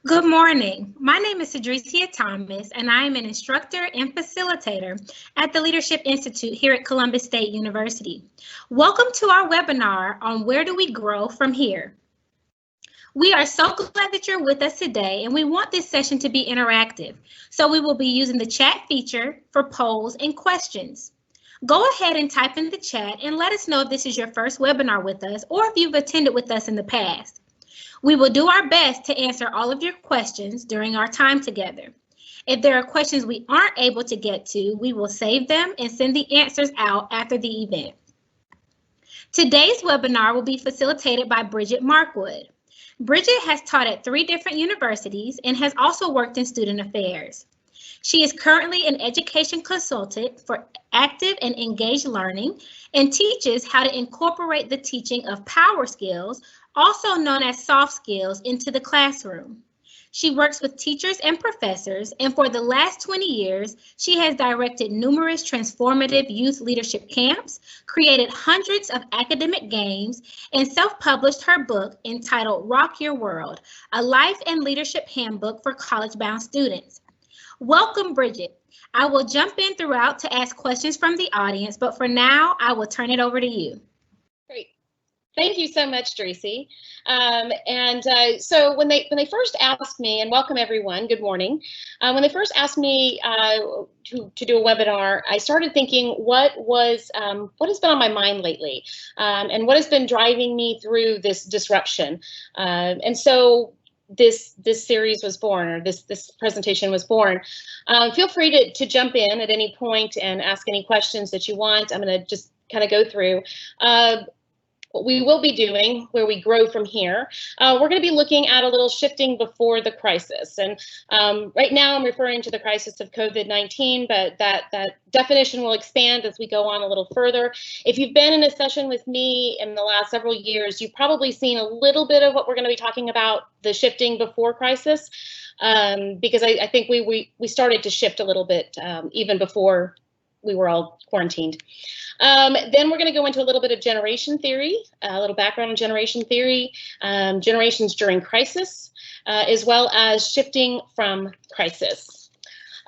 Good morning. My name is Cedricia Thomas, and I am an instructor and facilitator at the Leadership Institute here at Columbus State University. Welcome to our webinar on Where Do We Grow From Here? We are so glad that you're with us today, and we want this session to be interactive. So we will be using the chat feature for polls and questions. Go ahead and type in the chat and let us know if this is your first webinar with us or if you've attended with us in the past. We will do our best to answer all of your questions during our time together. If there are questions we aren't able to get to, we will save them and send the answers out after the event. Today's webinar will be facilitated by Bridget Markwood. Bridget has taught at 3 different universities and has also worked in student affairs. She is currently an education consultant for active and engaged learning and teaches how to incorporate the teaching of power skills, also known as soft skills, into the classroom. She works with teachers and professors, and for the last 20 years, she has directed numerous transformative youth leadership camps, created hundreds of academic games, and self-published her book entitled Rock Your World, a life and leadership handbook for college-bound students. Welcome, Bridget. I will jump in throughout to ask questions from the audience, but for now, I will turn it over to you. Great. Thank you so much, Tracy. So when they first asked me, and welcome everyone, good morning. When they first asked me to do a webinar, I started thinking what has been on my mind lately, and what has been driving me through this disruption. And so this series was born, or this presentation was born. Feel free to jump in at any point and ask any questions that you want. I'm going to just kind of go through what we will be doing, where we grow from here. We're going to be looking at a little shifting before the crisis. And right now I'm referring to the crisis of COVID-19, but that definition will expand as we go on a little further. If you've been in a session with me in the last several years, you've probably seen a little bit of what we're going to be talking about, the shifting before crisis, because I think we started to shift a little bit even before we were all quarantined. Then we're going to go into a little bit of generation theory, a little background on generation theory, generations during crisis, as well as shifting from crisis.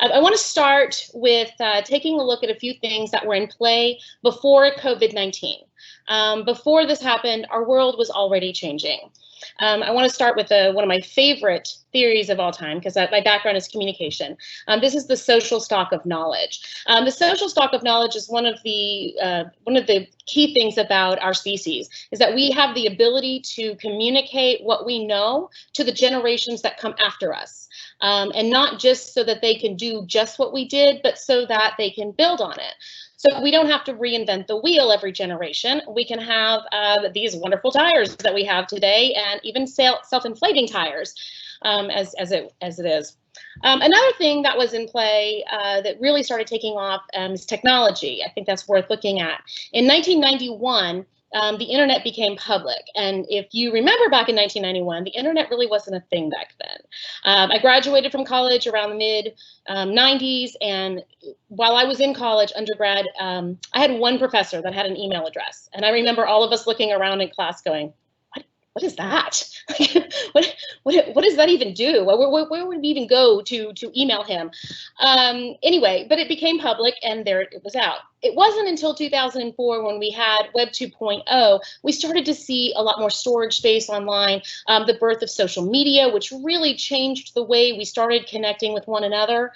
I want to start with taking a look at a few things that were in play before COVID-19. Before this happened, our world was already changing. I want to start with one of my favorite theories of all time, because my background is communication. This is the social stock of knowledge. The social stock of knowledge is one of the key things about our species, is that we have the ability to communicate what we know to the generations that come after us. And not just so that they can do just what we did, but so that they can build on it. So we don't have to reinvent the wheel every generation. We can have these wonderful tires that we have today, and even self-inflating tires, as it is. Another thing that was in play that really started taking off is technology. I think that's worth looking at. In 1991, the internet became public. And if you remember back in 1991, the internet really wasn't a thing back then. I graduated from college around the mid 90s. And while I was in college, undergrad, I had one professor that had an email address. And I remember all of us looking around in class going, what is that? what does that even do? Where would we even go to email him? Anyway, but it became public, and there it was out. It wasn't until 2004, when we had Web 2.0, we started to see a lot more storage space online, the birth of social media, which really changed the way we started connecting with one another.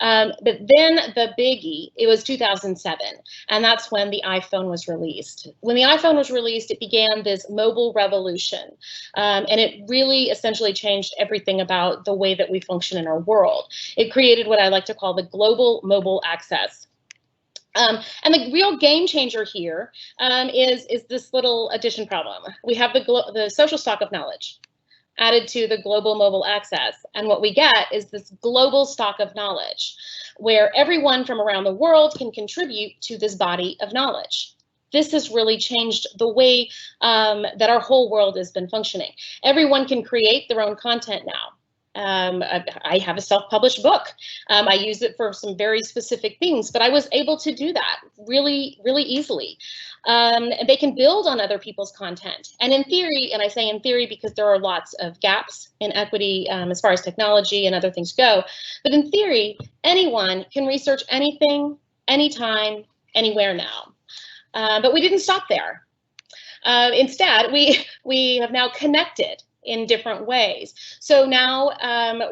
But then the biggie, it was 2007, and that's when the iPhone was released. When the iPhone was released, it began this mobile revolution, and it really essentially changed everything about the way that we function in our world. It created what I like to call the global mobile access. And the real game changer here is this little addition problem. We have the social stock of knowledge added to the global mobile access. And what we get is this global stock of knowledge, where everyone from around the world can contribute to this body of knowledge. This has really changed the way that our whole world has been functioning. Everyone can create their own content now. I have a self-published book. I use it for some very specific things, but I was able to do that really, really easily. They can build on other people's content. And in theory, and I say in theory because there are lots of gaps in equity as far as technology and other things go, but in theory, anyone can research anything, anytime, anywhere now. But we didn't stop there. Instead, we have now connected in different ways. So now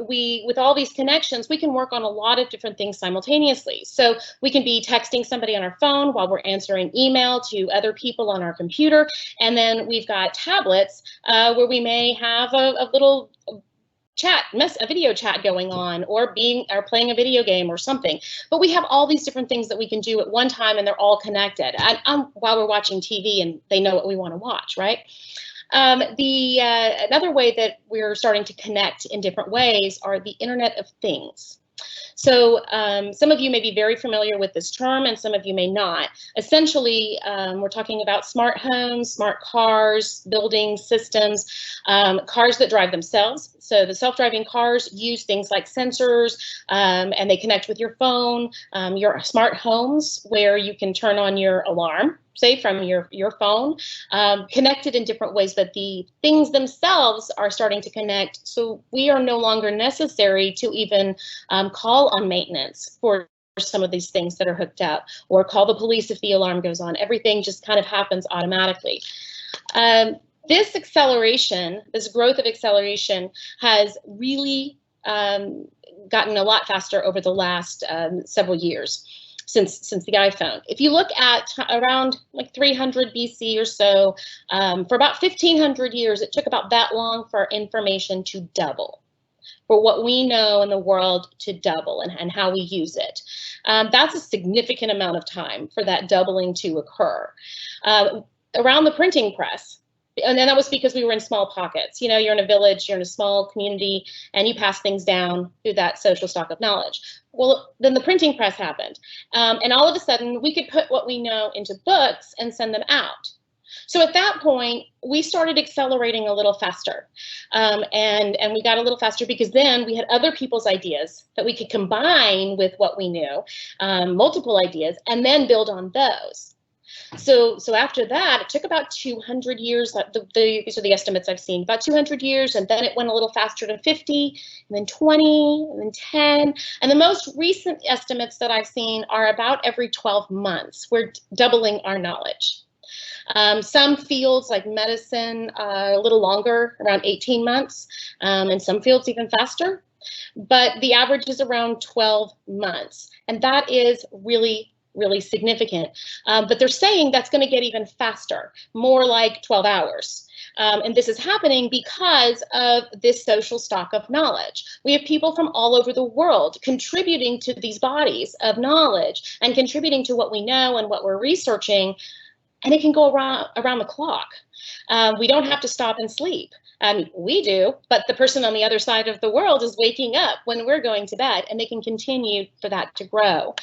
with all these connections, we can work on a lot of different things simultaneously. So we can be texting somebody on our phone while we're answering email to other people on our computer. And then we've got tablets where we may have a little chat, a video chat going on, or playing a video game or something. But we have all these different things that we can do at one time, and they're all connected. And while we're watching TV, and they know what we want to watch, right? Another way that we're starting to connect in different ways are the Internet of Things. So some of you may be very familiar with this term, and some of you may not. Essentially, we're talking about smart homes, smart cars, buildings, systems, cars that drive themselves. So the self-driving cars use things like sensors, and they connect with your phone. Your smart homes, where you can turn on your alarm, say from your phone, connected in different ways, but the things themselves are starting to connect. So we are no longer necessary to even call on maintenance for some of these things that are hooked up, or call the police if the alarm goes on. Everything just kind of happens automatically. This acceleration, this growth of acceleration, has really gotten a lot faster over the last several years. Since the iPhone. If you look at around like 300 BC or so, for about 1500 years, it took about that long for information to double, for what we know in the world to double and how we use it. That's a significant amount of time for that doubling to occur. Around the printing press, and then that was because we were in small pockets. You know, you're in a village, you're in a small community, and you pass things down through that social stock of knowledge. Well, then the printing press happened. And all of a sudden, we could put what we know into books and send them out. So at that point, we started accelerating a little faster. And we got a little faster because then we had other people's ideas that we could combine with what we knew, multiple ideas, and then build on those. So after that, it took about 200 years. These are the estimates I've seen, about 200 years, and then it went a little faster to 50, and then 20, and then 10. And the most recent estimates that I've seen are about every 12 months. We're doubling our knowledge. Some fields like medicine are a little longer, around 18 months, and some fields even faster. But the average is around 12 months, and that is really significant. But they're saying that's going to get even faster, more like 12 hours. And this is happening because of this social stock of knowledge. We have people from all over the world contributing to these bodies of knowledge and contributing to what we know and what we're researching, and it can go around the clock. We don't have to stop and sleep. We do, but the person on the other side of the world is waking up when we're going to bed, and they can continue for that to grow.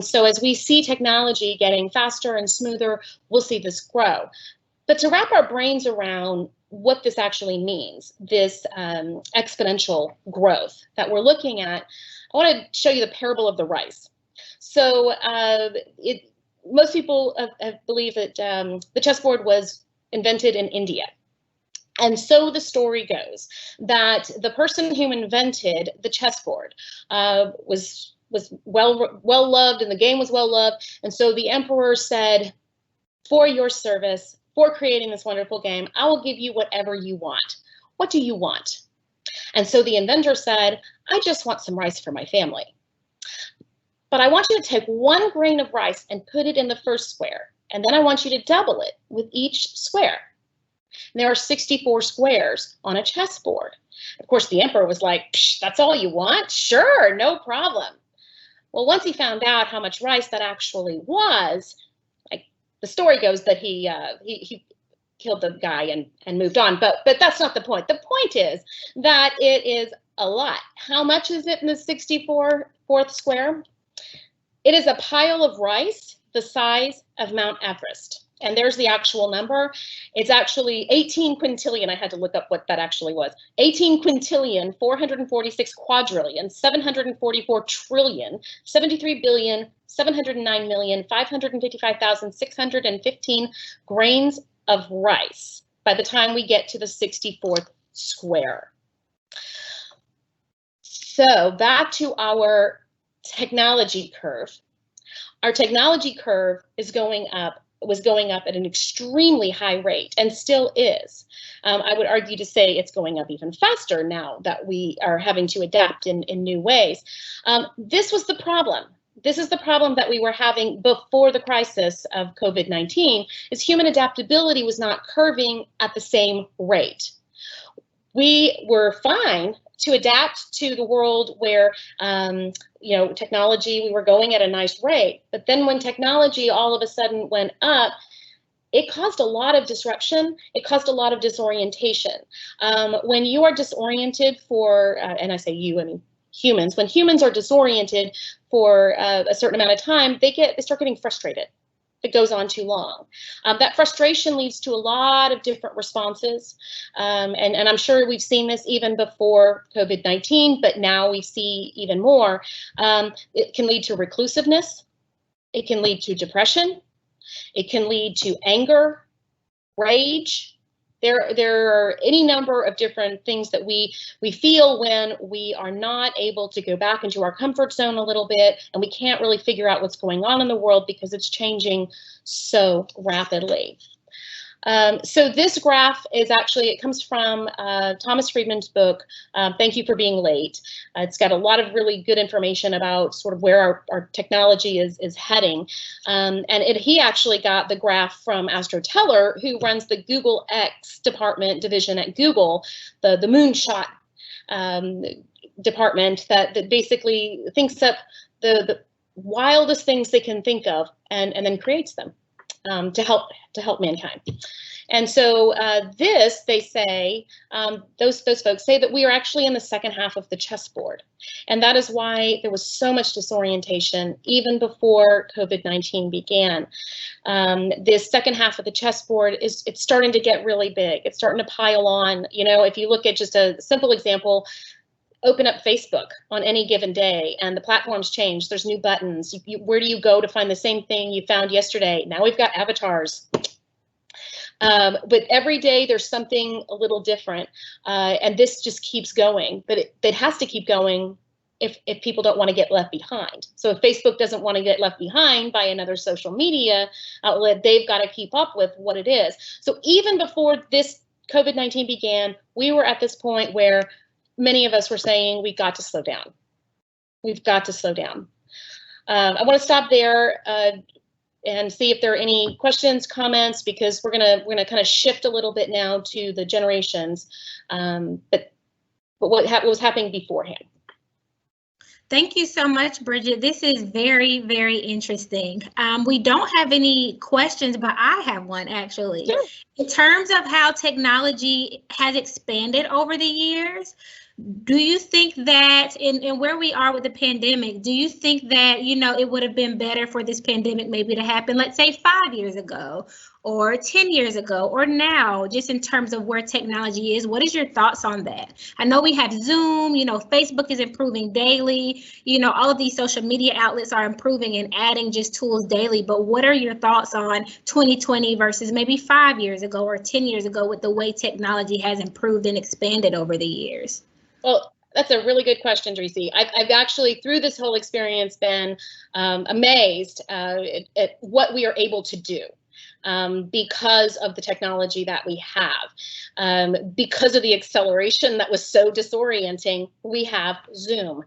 So as we see technology getting faster and smoother, we'll see this grow. But to wrap our brains around what this actually means, this exponential growth that we're looking at, I want to show you the parable of the rice. So most people believe that the chessboard was invented in India. And so the story goes that the person who invented the chessboard was well loved, and the game was well loved. And so the emperor said, for your service, for creating this wonderful game, I will give you whatever you want. What do you want? And so the inventor said, I just want some rice for my family. But I want you to take 1 grain of rice and put it in the first square. And then I want you to double it with each square. And there are 64 squares on a chessboard. Of course, the emperor was like, that's all you want? Sure, no problem. Well, once he found out how much rice that actually was, like the story goes that he killed the guy and moved on. But that's not the point. The point is that it is a lot. How much is it in the 64th square? It is a pile of rice the size of Mount Everest. and there's the actual number. It's actually 18 quintillion. I had to look up what that actually was. 18 quintillion, 446 quadrillion, 744 trillion, 73 billion, 709,555,615 grains of rice by the time we get to the 64th square. So back to our technology curve. Our technology curve is was going up at an extremely high rate and still is. I would argue to say it's going up even faster now that we are having to adapt in new ways. This was the problem. This is the problem that we were having before the crisis of COVID-19, is human adaptability was not curving at the same rate. We were fine to adapt to the world where, technology, we were going at a nice rate. But then when technology all of a sudden went up, it caused a lot of disruption. It caused a lot of disorientation. When you are disoriented for, and I say you, I mean humans, when humans are disoriented for a certain amount of time, they start getting frustrated. It goes on too long. That frustration leads to a lot of different responses. And I'm sure we've seen this even before COVID-19, but now we see even more. It can lead to reclusiveness. It can lead to depression. It can lead to anger, rage. There are any number of different things that we feel when we are not able to go back into our comfort zone a little bit, and we can't really figure out what's going on in the world because it's changing so rapidly. So this graph is actually, it comes from Thomas Friedman's book, Thank You for Being Late. It's got a lot of really good information about sort of where our technology is heading. He actually got the graph from Astro Teller, who runs the Google X division at Google, the moonshot department that basically thinks up the wildest things they can think of and then creates them. To help mankind. And so they say, those folks say that we are actually in the second half of the chessboard. And that is why there was so much disorientation even before COVID-19 began. This second half of the chessboard it's starting to get really big. It's starting to pile on. You know, if you look at just a simple example, open up Facebook on any given day and the platforms change. There's new buttons. Where do you go to find the same thing you found yesterday? Now we've got avatars. But every day there's something a little different. And this just keeps going. But it has to keep going if people don't want to get left behind. So if Facebook doesn't want to get left behind by another social media outlet, they've got to keep up with what it is. So even before this COVID-19 began, we were at this point where many of us were saying we've got to slow down. We've got to slow down. I want to stop there and see if there are any questions, comments, because we're gonna kind of shift a little bit now to the generations. But what was happening beforehand. Thank you so much, Bridget. This is very, very interesting. We don't have any questions, but I have one actually. Sure. In terms of how technology has expanded over the years, do you think that in where we are with the pandemic, do you think that, you know, it would have been better for this pandemic maybe to happen, let's say 5 years ago or 10 years ago or now, just in terms of where technology is? What is your thoughts on that? I know we have Zoom, you know, Facebook is improving daily, you know, all of these social media outlets are improving and adding just tools daily. But what are your thoughts on 2020 versus maybe 5 years ago or 10 years ago with the way technology has improved and expanded over the years? Well, that's a really good question, Tracy. I've actually, through this whole experience, been amazed at what we are able to do because of the technology that we have. Because of the acceleration that was so disorienting, we have Zoom.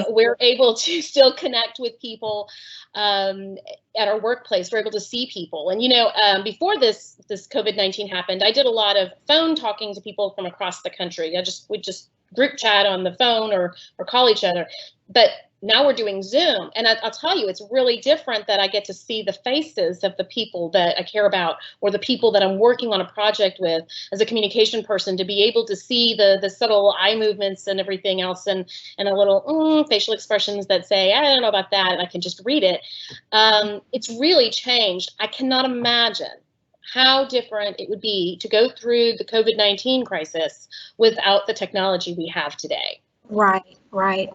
We're able to still connect with people at our workplace. We're able to see people. And, you know, before this COVID-19 happened, I did a lot of phone talking to people from across the country. We just group chat on the phone or call each other. But now we're doing Zoom, and I'll tell you, it's really different that I get to see the faces of the people that I care about, or the people that I'm working on a project with as a communication person, to be able to see the subtle eye movements and everything else, and a little facial expressions that say, I don't know about that, and I can just read it. It's really changed. I cannot imagine how different it would be to go through the COVID-19 crisis without the technology we have today. Right, right.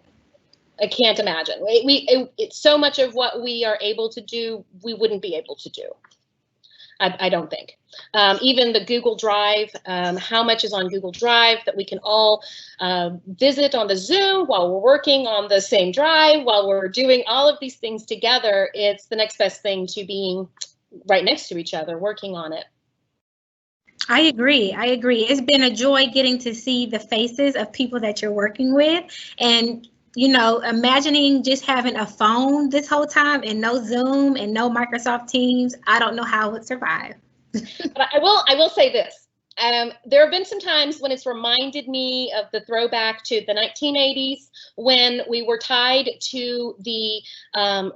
I can't imagine. It's so much of what we are able to do, we wouldn't be able to do. I don't think. Even the Google Drive, how much is on Google Drive that we can all visit on the Zoom while we're working on the same drive, while we're doing all of these things together. It's the next best thing to being right next to each other, working on it. I agree. I agree. It's been a joy getting to see the faces of people that you're working with, and you know, imagining just having a phone this whole time and no Zoom and no Microsoft Teams. I don't know how it would survive. But I will say this. There have been some times when it's reminded me of the throwback to the 1980s, when we were tied to the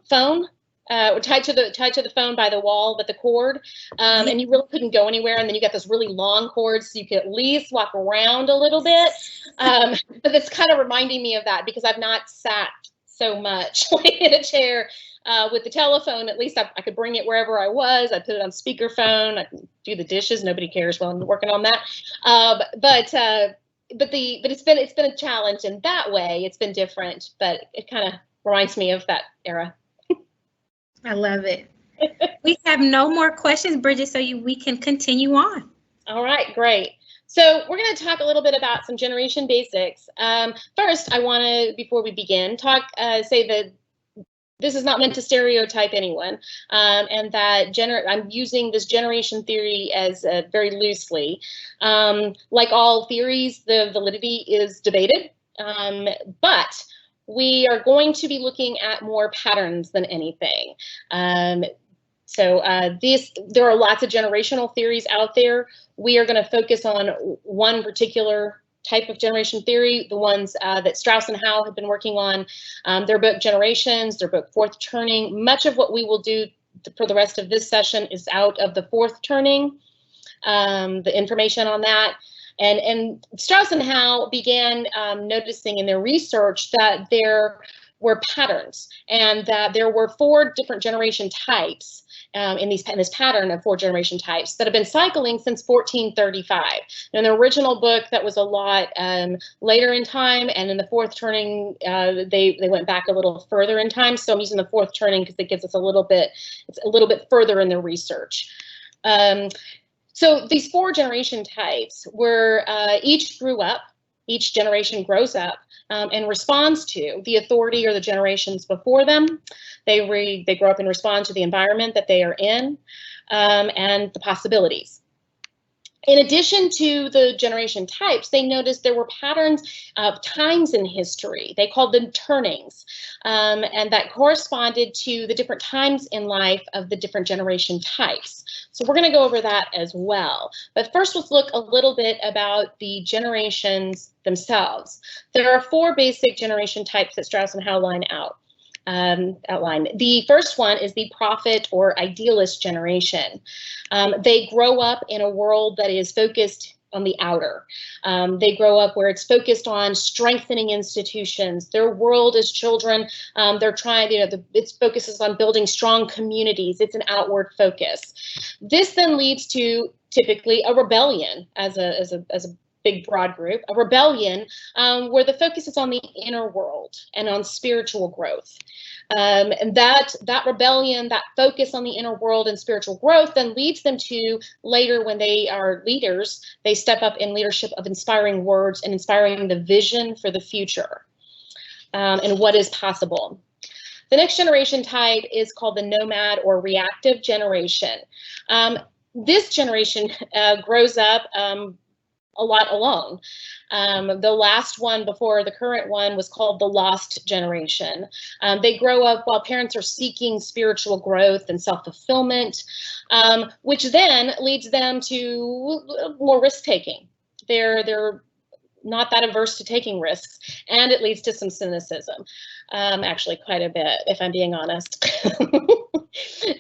phone. We're tied to the phone by the wall with the cord, and you really couldn't go anywhere. And then you got this really long cord, so you could at least walk around a little bit. But it's kind of reminding me of that, because I've not sat so much in a chair with the telephone. At least I could bring it wherever I was. I put it on speakerphone. I can do the dishes. Nobody cares while I'm working on that. But it's been a challenge in that way. It's been different, but it kind of reminds me of that era. I love it. We have no more questions, Bridget, so we can continue on. All right, great. So we're going to talk a little bit about some generation basics. First, I want to, before we begin, say that this is not meant to stereotype anyone, and that I'm using this generation theory as very loosely. Like all theories, the validity is debated, but we are going to be looking at more patterns than anything. There are lots of generational theories out there. We are going to focus on one particular type of generation theory, the ones that Strauss and Howe have been working on. Their book Generations, their book Fourth Turning. Much of what we will do for the rest of this session is out of the Fourth Turning, the information on that. And Strauss and Howe began noticing in their research that there were patterns, and that there were 4 different generation types in this pattern of 4 generation types that have been cycling since 1435. In the original book, that was a lot later in time, and in the Fourth Turning, they went back a little further in time. So I'm using the Fourth Turning because it gives us it's a little bit further in the research. So these 4 generation types were each generation grows up and responds to the authority or the generations before them. They grow up and respond to the environment that they are in, and the possibilities. In addition to the generation types, they noticed there were patterns of times in history. They called them turnings, and that corresponded to the different times in life of the different generation types. So we're going to go over that as well. But first, let's look a little bit about the generations themselves. There are 4 basic generation types that Strauss and Howe outline. The first one is the prophet or idealist generation. They grow up in a world that is focused on the outer. They grow up where it's focused on strengthening institutions. Their world as children, they're trying, it focuses on building strong communities. It's an outward focus. This then leads to typically a rebellion as a big broad group, a rebellion where the focus is on the inner world and on spiritual growth. And that rebellion, that focus on the inner world and spiritual growth then leads them to later, when they are leaders, they step up in leadership of inspiring words and inspiring the vision for the future and what is possible. The next generation type is called the nomad or reactive generation. This generation grows up a lot alone. The last one before the current one was called the lost generation. They grow up while parents are seeking spiritual growth and self-fulfillment, which then leads them to more risk-taking. They're not that averse to taking risks, and it leads to some cynicism, actually quite a bit, if I'm being honest,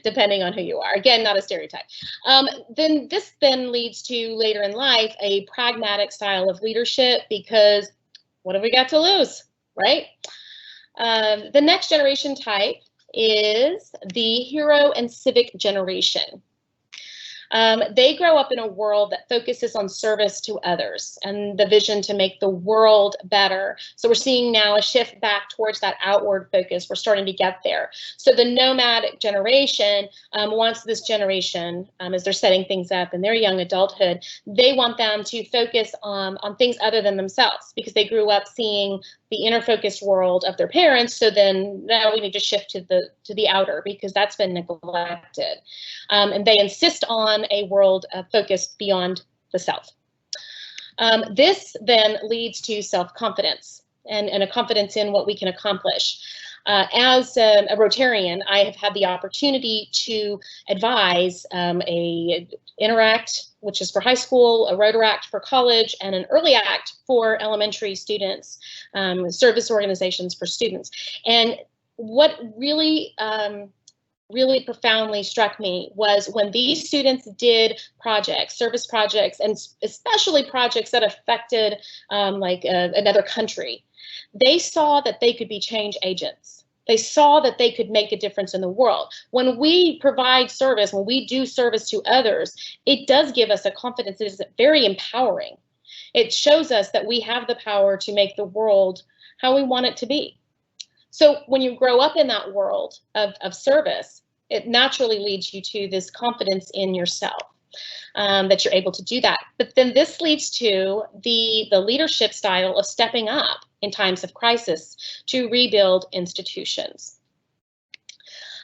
depending on who you are. Again, not a stereotype. Then this leads to later in life a pragmatic style of leadership, because what have we got to lose, right? The next generation type is the hero and civic generation. They grow up in a world that focuses on service to others and the vision to make the world better. So we're seeing now a shift back towards that outward focus. We're starting to get there. So the nomad generation wants this generation, as they're setting things up in their young adulthood, they want them to focus on things other than themselves, because they grew up seeing the inner focused world of their parents. So then now we need to shift to the outer, because that's been neglected. And they insist on a world focused beyond the self. This then leads to self-confidence and a confidence in what we can accomplish. As a Rotarian, I have had the opportunity to advise a Interact, which is for high school, a Rotaract for college, and an Early Act for elementary students, service organizations for students. And what really really profoundly struck me was when these students did projects, service projects, and especially projects that affected another country, they saw that they could be change agents. They saw that they could make a difference in the world. When we provide service, when we do service to others, it does give us a confidence. It is very empowering. It shows us that we have the power to make the world how we want it to be. So when you grow up in that world of service, it naturally leads you to this confidence in yourself, that you're able to do that. But then this leads to the leadership style of stepping up in times of crisis to rebuild institutions.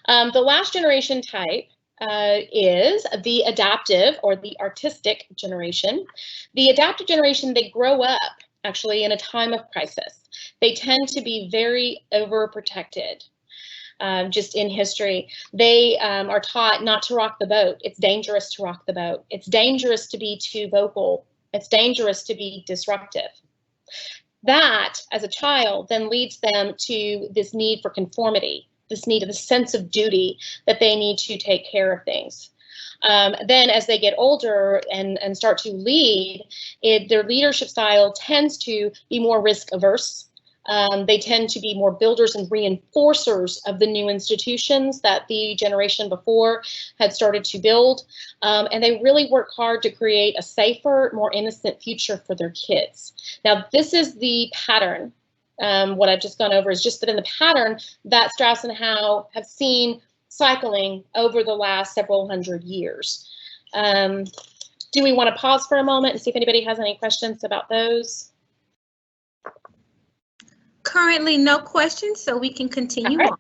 The last generation type is the adaptive or the artistic generation. The adaptive generation, they grow up actually in a time of crisis. They tend to be very overprotected. Just in history, they are taught not to rock the boat. It's dangerous to rock the boat. It's dangerous to be too vocal. It's dangerous to be disruptive. That, as a child, then leads them to this need for conformity, this need of a sense of duty that they need to take care of things. Then as they get older and start to lead, their leadership style tends to be more risk averse. They tend to be more builders and reinforcers of the new institutions that the generation before had started to build. And they really work hard to create a safer, more innocent future for their kids. Now, this is the pattern. What I've just gone over is just that in the pattern that Strauss and Howe have seen cycling over the last several hundred years. Do we want to pause for a moment and see if anybody has any questions about those? Currently, no questions, so we can continue on.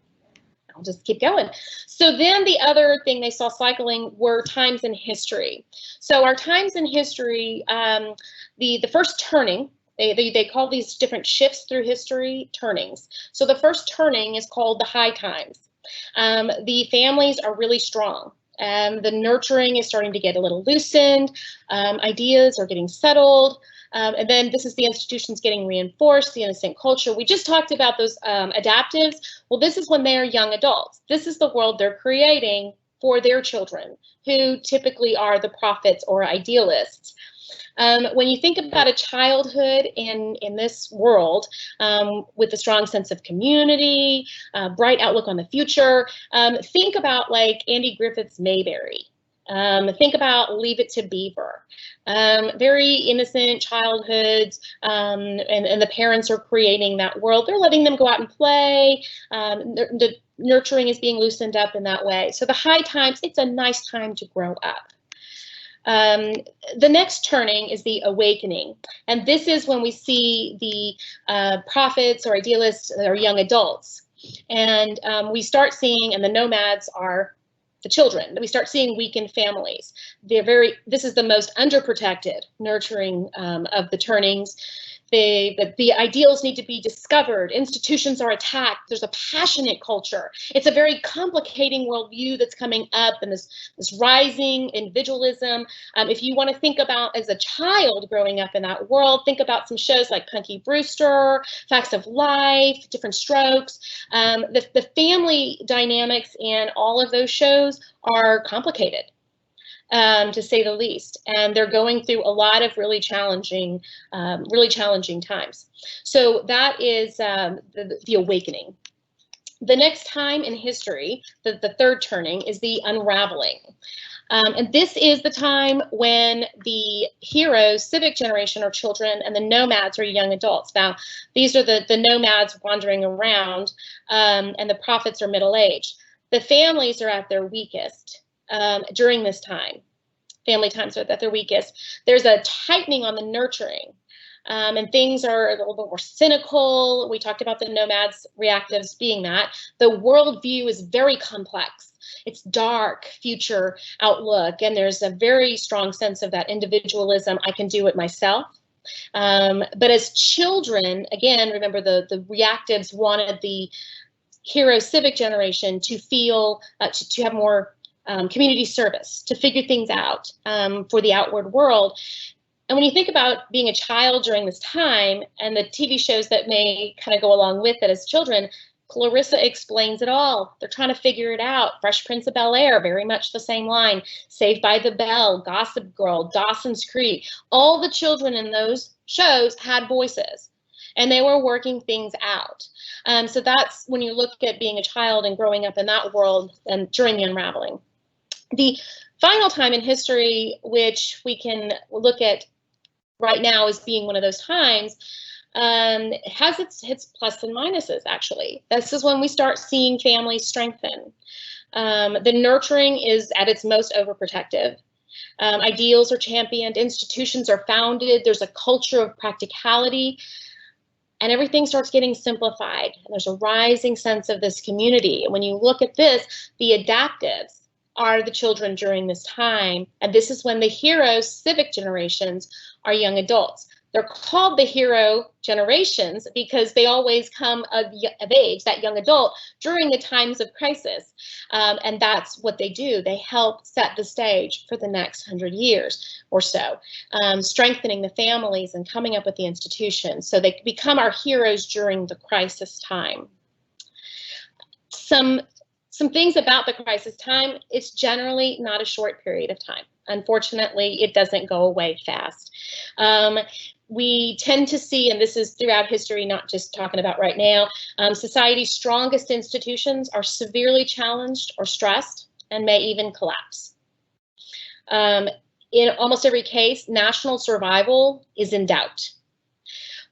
I'll just keep going. So then the other thing they saw cycling were times in history. So our times in history, the first turning, they call these different shifts through history turnings. So the first turning is called the high times. The families are really strong. The nurturing is starting to get a little loosened. Ideas are getting settled. And then this is the institutions getting reinforced, the innocent culture. We just talked about those adaptives. Well, this is when they're young adults. This is the world they're creating for their children, who typically are the prophets or idealists. When you think about a childhood in this world with a strong sense of community, bright outlook on the future, think about like Andy Griffith's Mayberry. Think about Leave It to Beaver. Very innocent childhoods, and the parents are creating that world. They're letting them go out and play. The nurturing is being loosened up in that way. So the high times, it's a nice time to grow up. The next turning is the awakening. And this is when we see the prophets or idealists or young adults. And we start seeing, and the nomads are the children, we start seeing weakened families. This is the most underprotected nurturing of the turnings. The ideals need to be discovered. Institutions are attacked. There's a passionate culture. It's a very complicating worldview that's coming up, and this rising individualism. If you want to think about as a child growing up in that world, think about some shows like Punky Brewster, Facts of Life, Different Strokes. The family dynamics in all of those shows are complicated, to say the least, and they're going through a lot of really challenging times. So that is the awakening. The next time in history, the third turning, is the unraveling. And this is the time when the heroes, civic generation, are children, and the nomads are young adults. Now, these are the nomads wandering around, and the prophets are middle-aged. The families are at their weakest during this time. Family times are at their weakest. There's a tightening on the nurturing, and things are a little bit more cynical. We talked about the nomads' reactives being that. The worldview is very complex. It's dark future outlook, and there's a very strong sense of that individualism. I can do it myself. But as children, again, remember the reactives wanted the hero civic generation to feel, to have more community service, to figure things out for the outward world. And when you think about being a child during this time and the TV shows that may kind of go along with it as children, Clarissa explains it all. They're trying to figure it out. Fresh Prince of Bel-Air, very much the same line. Saved by the Bell, Gossip Girl, Dawson's Creek. All the children in those shows had voices, and they were working things out. So that's when you look at being a child and growing up in that world and during the unraveling. The final time in history, which we can look at right now as being one of those times, has its plus and minuses, actually. This is when we start seeing families strengthen. The nurturing is at its most overprotective. Ideals are championed, institutions are founded, there's a culture of practicality, and everything starts getting simplified. And there's a rising sense of this community. And when you look at this, the adaptives are the children during this time, and this is when the heroes, civic generations, are young adults. They're called the hero generations because they always come of age, that young adult, during the times of crisis. And that's what they do. They help set the stage for the next 100 years or so, strengthening the families and coming up with the institutions. So they become our heroes during the crisis time. Some things about the crisis time, it's generally not a short period of time. Unfortunately, it doesn't go away fast. We tend to see, and this is throughout history, not just talking about right now, society's strongest institutions are severely challenged or stressed and may even collapse. In almost every case, national survival is in doubt.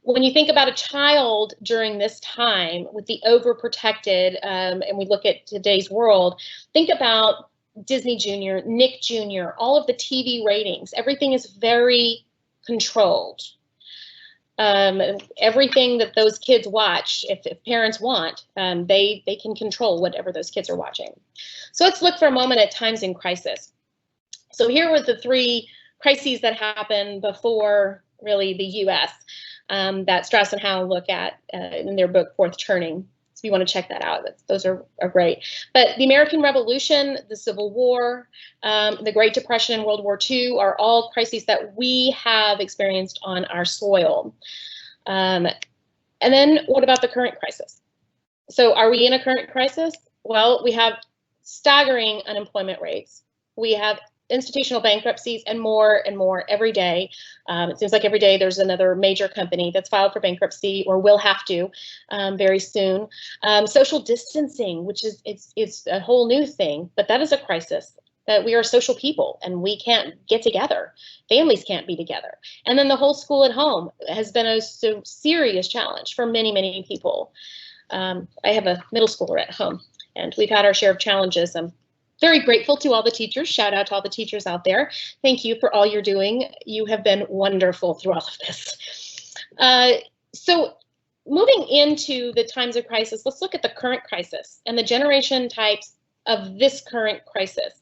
When you think about a child during this time with the overprotected, and we look at today's world, think about Disney Junior, Nick Jr., all of the TV ratings. Everything is very controlled. Everything that those kids watch, if parents want, they can control whatever those kids are watching. So let's look for a moment at times in crisis. So here were the three crises that happened before really the U.S. That Strauss and Howe look at in their book, Fourth Turning. So if you want to check that out, those are great. But the American Revolution, the Civil War, the Great Depression, and World War II are all crises that we have experienced on our soil. And then what about the current crisis? So are we in a current crisis? Well, we have staggering unemployment rates. We have institutional bankruptcies and more every day. It seems like every day there's another major company that's filed for bankruptcy or will have to very soon. Social distancing, which is it's a whole new thing, but that is a crisis. That we are social people and we can't get together. Families can't be together. And then the whole school at home has been a serious challenge for many, many people. I have a middle schooler at home and we've had our share of challenges. I'm very grateful to all the teachers. Shout out to all the teachers out there. Thank you for all you're doing. You have been wonderful through all of this. So moving into the times of crisis, let's look at the current crisis and the generation types of this current crisis.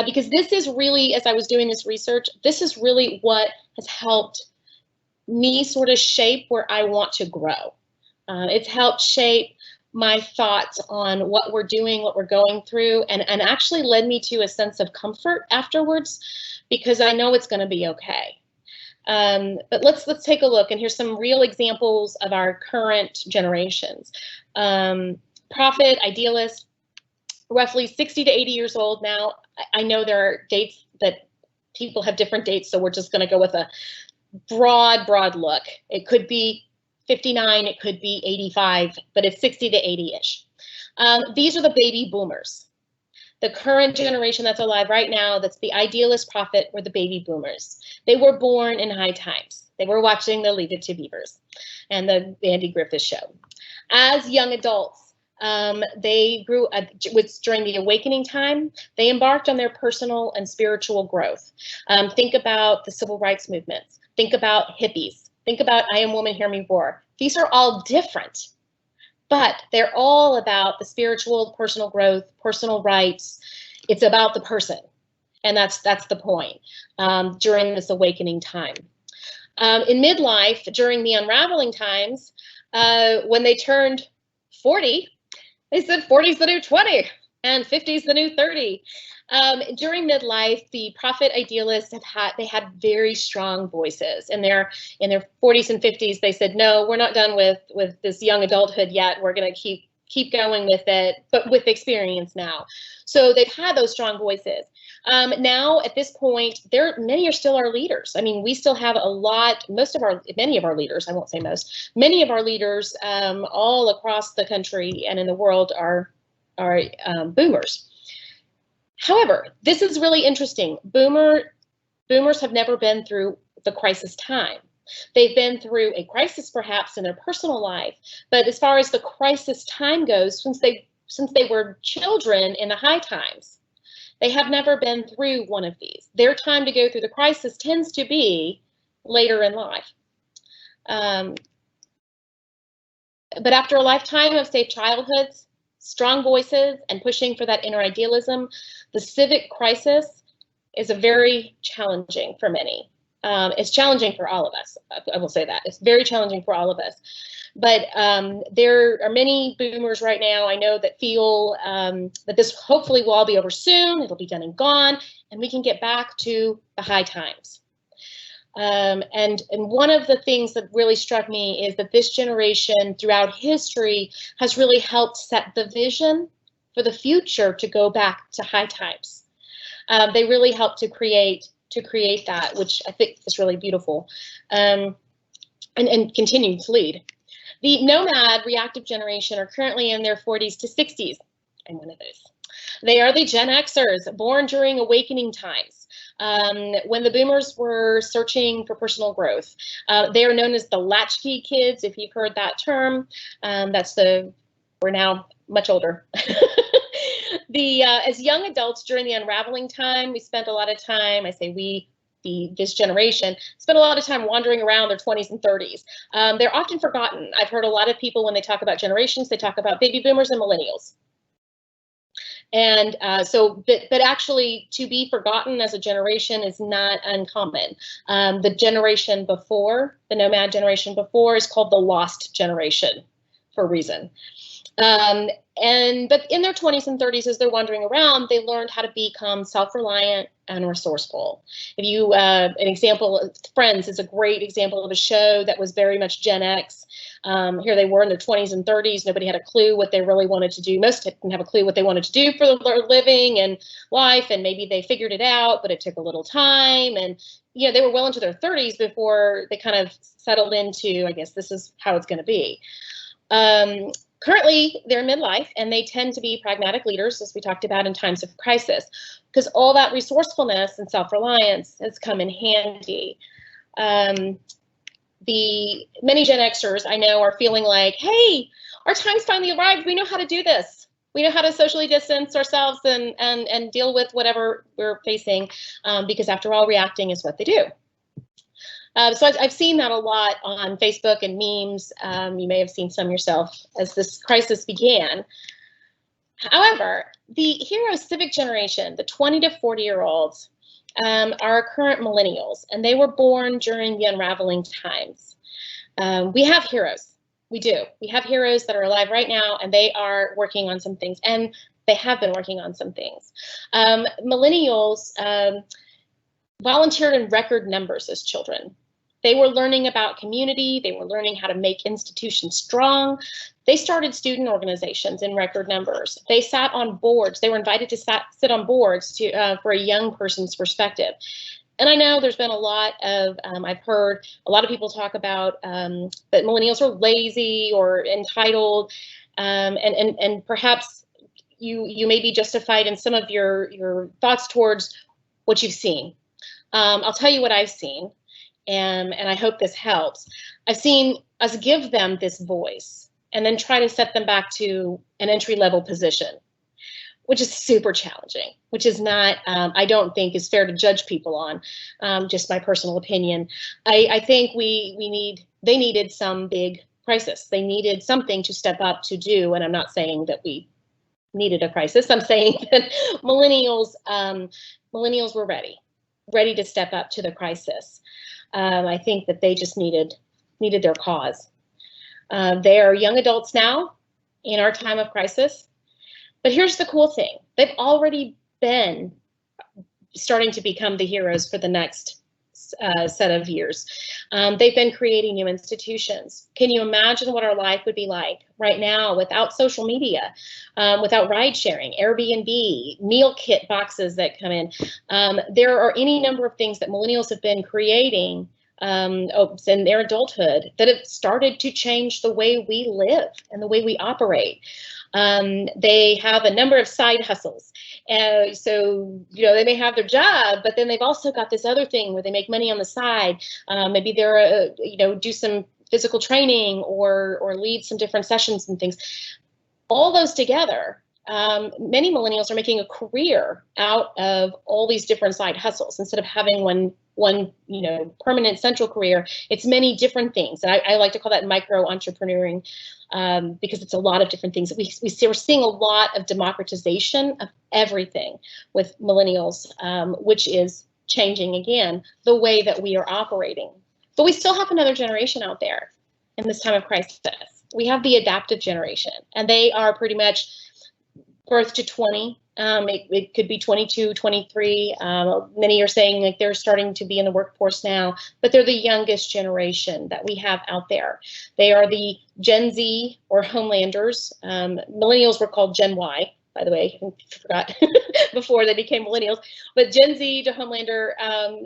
Because this is really, as I was doing this research, this is really what has helped me sort of shape where I want to grow. It's helped shape my thoughts on what we're doing, what we're going through, and actually led me to a sense of comfort afterwards, because I know it's going to be okay. But let's take a look, and here's some real examples of our current generations. Prophet, Idealist, roughly 60 to 80 years old now. I know there are dates that people have different dates, so we're just going to go with a broad look. It could be 59, it could be 85, but it's 60 to 80-ish. These are the baby boomers. The current generation that's alive right now, that's the Idealist prophet, were the baby boomers. They were born in high times. They were watching the Leave It to Beavers and the Andy Griffith Show. As young adults, they grew up during the awakening time. They embarked on their personal and spiritual growth. Think about the civil rights movements. Think about hippies. Think about I Am Woman, Hear Me Roar. These are all different, but they're all about the spiritual, personal growth, personal rights. It's about the person, and that's the point during this awakening time. In midlife, during the unraveling times, when they turned 40, they said 40's the new 20 and 50's the new 30. During midlife, the prophet Idealists had very strong voices. In their 40s and 50s, they said, no, we're not done with this young adulthood yet. We're going to keep going with it, but with experience now. So they've had those strong voices. Now at this point, many are still our leaders. I mean, we still have many of our leaders, I won't say most, many of our leaders all across the country and in the world are boomers. However, this is really interesting. Boomers have never been through the crisis time. They've been through a crisis perhaps in their personal life, but as far as the crisis time goes, since they were children in the high times, they have never been through one of these. Their time to go through the crisis tends to be later in life. But after a lifetime of safe childhoods, strong voices, and pushing for that inner idealism, the civic crisis is very challenging for many. It's challenging for all of us. I will say that. It's very challenging for all of us. But there are many boomers right now, I know, that feel that this hopefully will all be over soon. It'll be done and gone, and we can get back to the high times. And one of the things that really struck me is that this generation throughout history has really helped set the vision for the future to go back to high times. They really helped to create that, which I think is really beautiful, and continue to lead. The Nomad reactive generation are currently in their 40s to 60s. I'm one of those. They are the Gen Xers, born during awakening times. When the boomers were searching for personal growth. They are known as the latchkey kids, if you've heard that term. We're now much older. As young adults during the unraveling time, we spent a lot of time, I say we, this generation, spent a lot of time wandering around their 20s and 30s. They're often forgotten. I've heard a lot of people, when they talk about generations, they talk about baby boomers and millennials. And but actually, to be forgotten as a generation is not uncommon. The generation before, the Nomad generation before, is called the lost generation for a reason. But in their 20s and 30s, as they're wandering around, they learned how to become self-reliant and resourceful. If you, an example, Friends is a great example of a show that was very much Gen X. Here they were in their 20s and 30s. Nobody had a clue what they really wanted to do. Most didn't have a clue what they wanted to do for their living and life, and maybe they figured it out, but it took a little time. And they were well into their 30s before they kind of settled into, I guess this is how it's going to be. Currently, they're midlife, and they tend to be pragmatic leaders, as we talked about, in times of crisis, because all that resourcefulness and self-reliance has come in handy. The many Gen Xers I know are feeling like, hey, our time's finally arrived. We know how to do this. We know how to socially distance ourselves and deal with whatever we're facing, because after all, reacting is what they do. So I've seen that a lot on Facebook and memes. You may have seen some yourself as this crisis began. However, the hero civic generation, the 20 to 40-year-olds, are current millennials, and they were born during the unraveling times. We have heroes. We do. We have heroes that are alive right now, and they are working on some things, and they have been working on some things. Millennials volunteered in record numbers as children. They were learning about community. They were learning how to make institutions strong. They started student organizations in record numbers. They sat on boards. They were invited to sit on boards for a young person's perspective. And I know there's been a lot of, I've heard a lot of people talk about that millennials are lazy or entitled, and perhaps you may be justified in some of your thoughts towards what you've seen. I'll tell you what I've seen. And I hope this helps. I've seen us give them this voice and then try to set them back to an entry-level position, which is super challenging, which is not, I don't think is fair to judge people on, just my personal opinion. I think they needed some big crisis. They needed something to step up to do, and I'm not saying that we needed a crisis. I'm saying that millennials were ready to step up to the crisis. I think that they just needed their cause. They are young adults now in our time of crisis. But here's the cool thing. They've already been starting to become the heroes for the next set of years. They've been creating new institutions. Can you imagine what our life would be like right now without social media, without ride sharing, Airbnb, meal kit boxes that come in? There are any number of things that millennials have been creating in their adulthood that have started to change the way we live and the way we operate. They have a number of side hustles. So, they may have their job, but then they've also got this other thing where they make money on the side. Maybe they're, do some physical training or lead some different sessions and things. All those together, many millennials are making a career out of all these different side hustles. Instead of having one permanent central career, it's many different things. And I like to call that micro entrepreneuring, because it's a lot of different things. We're seeing a lot of democratization of everything with millennials, which is changing, again, the way that we are operating. But we still have another generation out there in this time of crisis. We have the adaptive generation, and they are pretty much birth to 20. It could be 22, 23. Many are saying like they're starting to be in the workforce now, but they're the youngest generation that we have out there. They are the Gen Z or Homelanders. Millennials were called Gen Y, by the way, I forgot before they became millennials, but Gen Z to Homelander,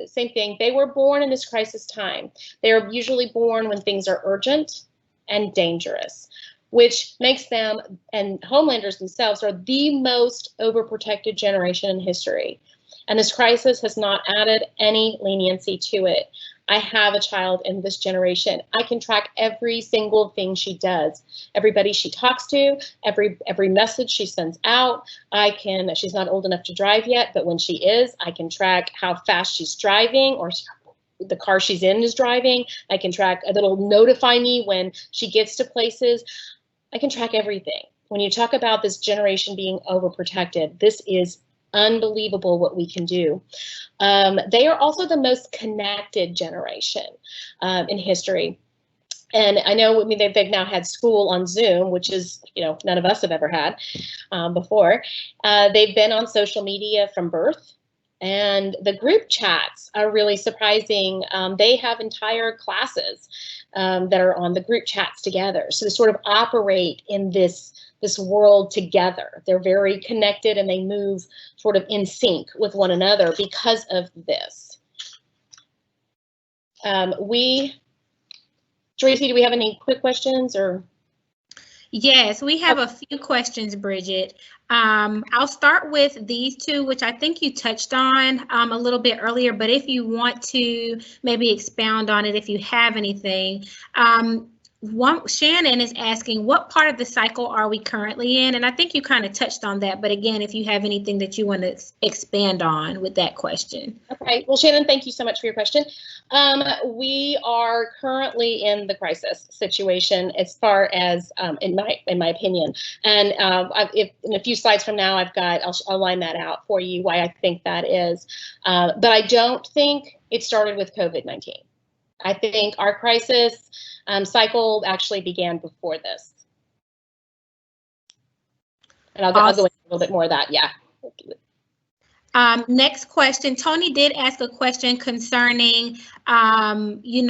same thing. They were born in this crisis time. They are usually born when things are urgent and dangerous, which makes them, and Homelanders themselves, are the most overprotected generation in history. And this crisis has not added any leniency to it. I have a child in this generation. I can track every single thing she does, everybody she talks to, every message she sends out. She's not old enough to drive yet, but when she is, I can track how fast she's driving or the car she's in is driving. I can track, it'll notify me when she gets to places. I can track everything. When you talk about this generation being overprotected, this is unbelievable what we can do. They are also the most connected generation in history. And I know, they've now had school on Zoom, which is, none of us have ever had before. They've been on social media from birth. And the group chats are really surprising. They have entire classes that are on the group chats together. So they sort of operate in this world together. They're very connected and they move sort of in sync with one another because of this. Tracy, do we have any quick questions or? Yes, we have a few questions, Bridget. I'll start with these two, which I think you touched on a little bit earlier, but if you want to maybe expound on it, if you have anything. Shannon is asking, what part of the cycle are we currently in? And I think you kind of touched on that, but again, if you have anything that you want to expand on with that question. Okay, well, Shannon, thank you so much for your question. We are currently in the crisis situation as far as, in my opinion, and if in a few slides from now, I'll line that out for you why I think that is. But I don't think it started with COVID-19. I think our crisis cycle actually began before this. And I'll go into a little bit more of that, yeah. Next question. Tony did ask a question concerning, the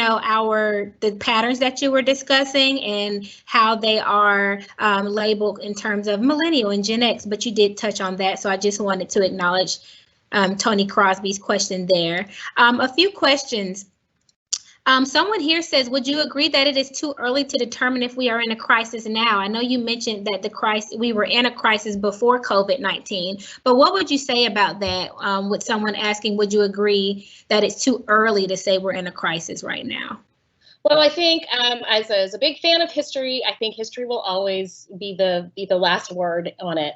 patterns that you were discussing and how they are labeled in terms of millennial and Gen X, but you did touch on that. So I just wanted to acknowledge Tony Crosby's question there. A few questions. Someone here says, would you agree that it is too early to determine if we are in a crisis now? I know you mentioned that we were in a crisis before COVID-19, but what would you say about that? With someone asking, would you agree that it's too early to say we're in a crisis right now? Well, I think as a big fan of history, I think history will always be the last word on it.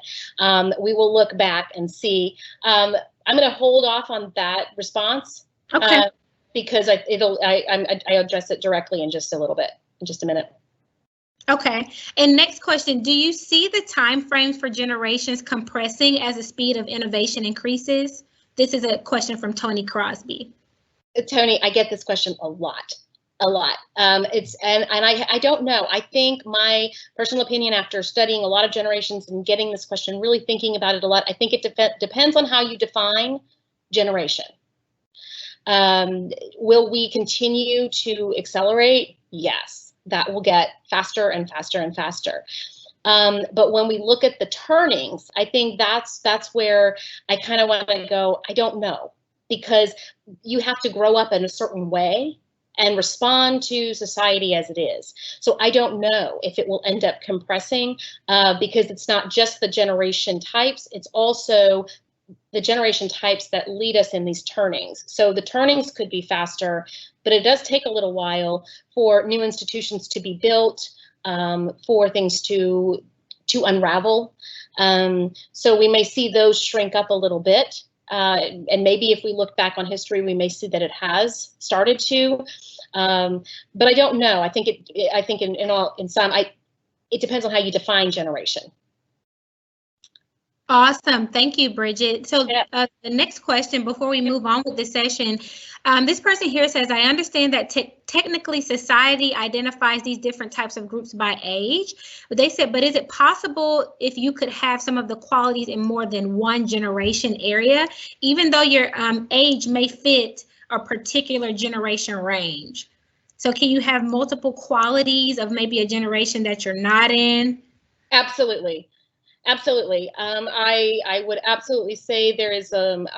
We will look back and see. I'm going to hold off on that response. Okay. Because I address it directly in just a little bit, in just a minute. Okay. And next question, do you see the time frames for generations compressing as the speed of innovation increases? This is a question from Tony Crosby. Tony, I get this question a lot. I don't know. I think my personal opinion after studying a lot of generations and getting this question, really thinking about it a lot, I think it depends on how you define generation. Will we continue to accelerate? Yes, that will get faster and faster and faster. But when we look at the turnings, I think that's where I kind of want to go, I don't know, because you have to grow up in a certain way and respond to society as it is. So I don't know if it will end up compressing because it's not just the generation types, it's also the generation types that lead us in these turnings. So the turnings could be faster, but it does take a little while for new institutions to be built, for things to unravel. So we may see those shrink up a little bit. And maybe if we look back on history, we may see that it has started to. But I don't know. I think it depends on how you define generation. Awesome. Thank you, Bridget. So the next question before we move on with this session, this person here says, I understand that technically society identifies these different types of groups by age, but they said, but is it possible if you could have some of the qualities in more than one generation area, even though your age may fit a particular generation range? So can you have multiple qualities of maybe a generation that you're not in? Absolutely. Absolutely. I would absolutely say there is I'm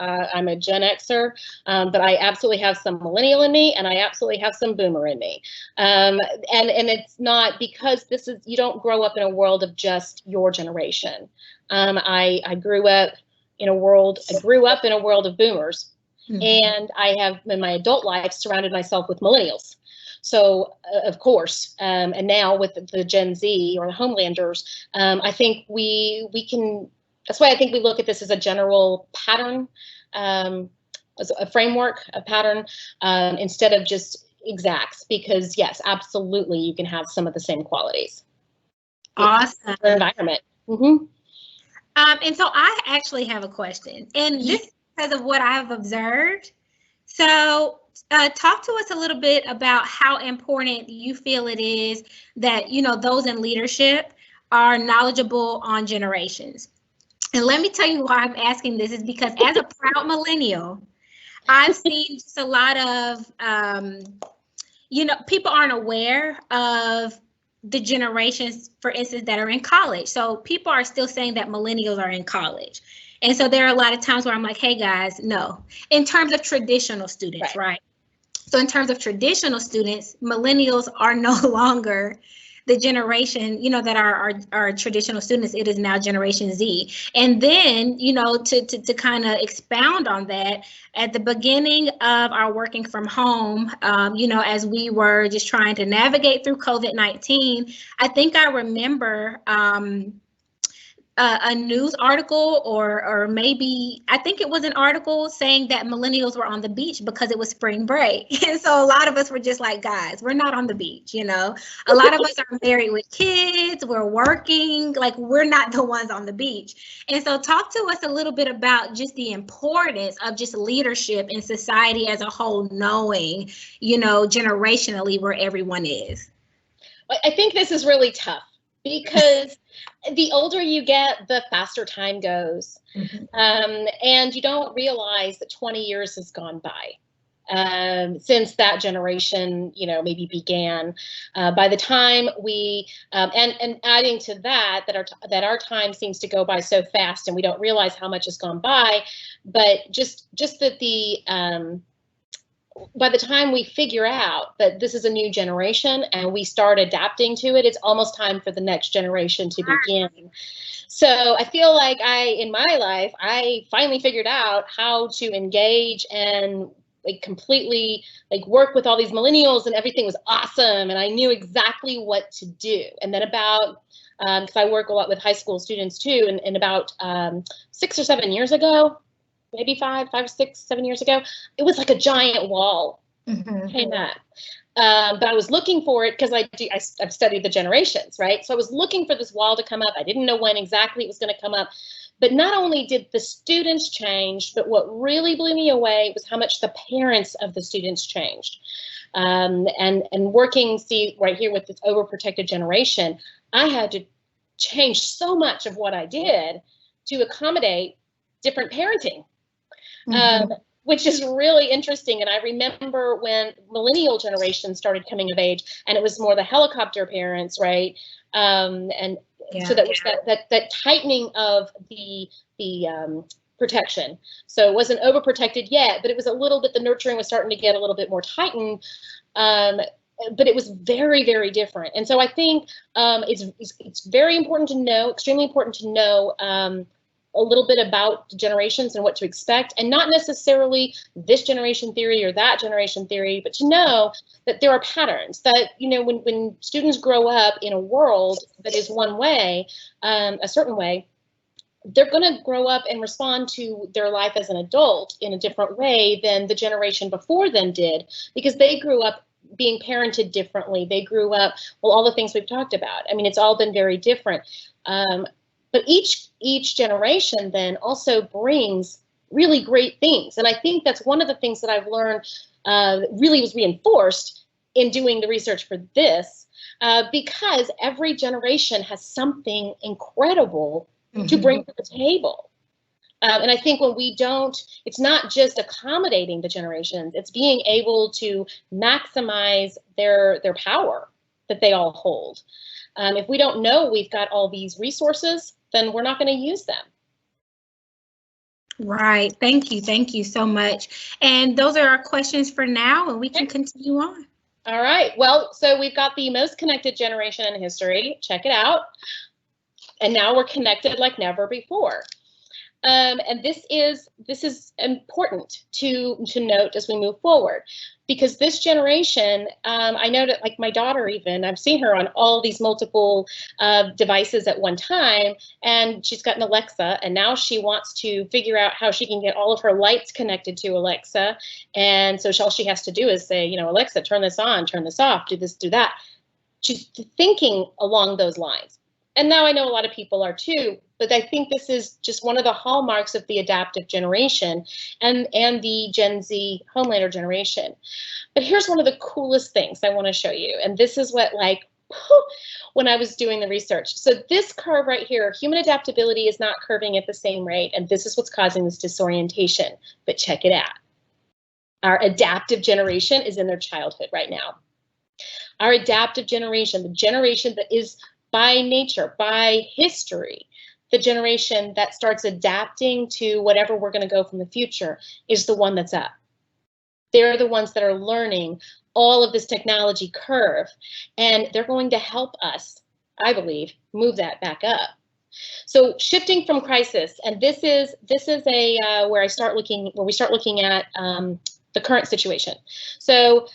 a Gen Xer, but I absolutely have some millennial in me and I absolutely have some boomer in me. And it's not because you don't grow up in a world of just your generation. I grew up in a world of boomers, and I have in my adult life surrounded myself with millennials. So, of course, and now with the Gen Z or the Homelanders, I think we can, that's why I think we look at this as a general pattern, as a framework, a pattern, instead of just exacts, because yes, absolutely, you can have some of the same qualities. Awesome. Environment. And so I actually have a question, and this is because of what I've observed. So talk to us a little bit about how important you feel it is that, those in leadership are knowledgeable on generations. And let me tell you why I'm asking this is because as a proud millennial, I've seen just a lot of, people aren't aware of the generations, for instance, that are in college. So people are still saying that millennials are in college. And so there are a lot of times where I'm like, hey, guys, no, in terms of traditional students, right? So in terms of traditional students, millennials are no longer the generation, that our traditional students, it is now Generation Z. And then, to kind of expound on that, at the beginning of our working from home, as we were just trying to navigate through COVID-19, I think I remember a news article or maybe I think it was an article saying that millennials were on the beach because it was spring break. And so a lot of us were just like, guys, we're not on the beach, A lot of us are married with kids, we're working, like we're not the ones on the beach. And so talk to us a little bit about just the importance of just leadership in society as a whole, knowing, generationally where everyone is. I think this is really tough because the older you get, the faster time goes. Mm-hmm. And you don't realize that 20 years has gone by since that generation, maybe began. By the time we, and adding to that our time seems to go by so fast and we don't realize how much has gone by, but just that by the time we figure out that this is a new generation and we start adapting to it, it's almost time for the next generation to begin. So I feel like in my life, I finally figured out how to engage and completely work with all these millennials, and everything was awesome. And I knew exactly what to do. And then because I work a lot with high school students too, and about 6 or 7 years ago, maybe 5, 6, 7 years ago, it was like a giant wall came up. But I was looking for it because I've studied the generations, right? So I was looking for this wall to come up. I didn't know when exactly it was going to come up. But not only did the students change, but what really blew me away was how much the parents of the students changed. And working, right here with this overprotected generation, I had to change so much of what I did to accommodate different parenting. Which is really interesting. And I remember when millennial generation started coming of age, and it was more the helicopter parents, right? So that was that tightening of the protection. So it wasn't overprotected yet, but it was a little bit, the nurturing was starting to get a little bit more tightened. But it was very, very different. And so I think it's very important to know, extremely important to know a little bit about generations and what to expect, and not necessarily this generation theory or that generation theory, but to know that there are patterns that, when students grow up in a world that is one way, a certain way, they're going to grow up and respond to their life as an adult in a different way than the generation before them did, because they grew up being parented differently. They grew up, all the things we've talked about. I mean, it's all been very different. But each generation then also brings really great things. And I think that's one of the things that I've learned really was reinforced in doing the research for this, because every generation has something incredible to bring to the table. And I think when we don't, it's not just accommodating the generations, it's being able to maximize their power that they all hold. If we don't know we've got all these resources, then we're not going to use them. Right. Thank you. Thank you so much. And those are our questions for now, and we can continue on. All right. Well, so we've got the most connected generation in history. Check it out. And now we're connected like never before. And this is important to note as we move forward, because this generation, I know that, like my daughter, even I've seen her on all these multiple devices at one time, and she's got an Alexa, and now she wants to figure out how she can get all of her lights connected to Alexa. And so all she has to do is say, Alexa, turn this on, turn this off, do this, do that. She's thinking along those lines. And now I know a lot of people are too, but I think this is just one of the hallmarks of the adaptive generation and the Gen Z Homelander generation. But here's one of the coolest things I want to show you. And this is what, when I was doing the research. So this curve right here, human adaptability is not curving at the same rate. And this is what's causing this disorientation. But check it out. Our adaptive generation is in their childhood right now. Our adaptive generation, the generation that is by nature, by history, the generation that starts adapting to whatever we're going to go from the future, is the one that's up. They're the ones that are learning all of this technology curve, and they're going to help us, I believe, move that back up. So shifting from crisis, and this is a where we start looking at the current situation. So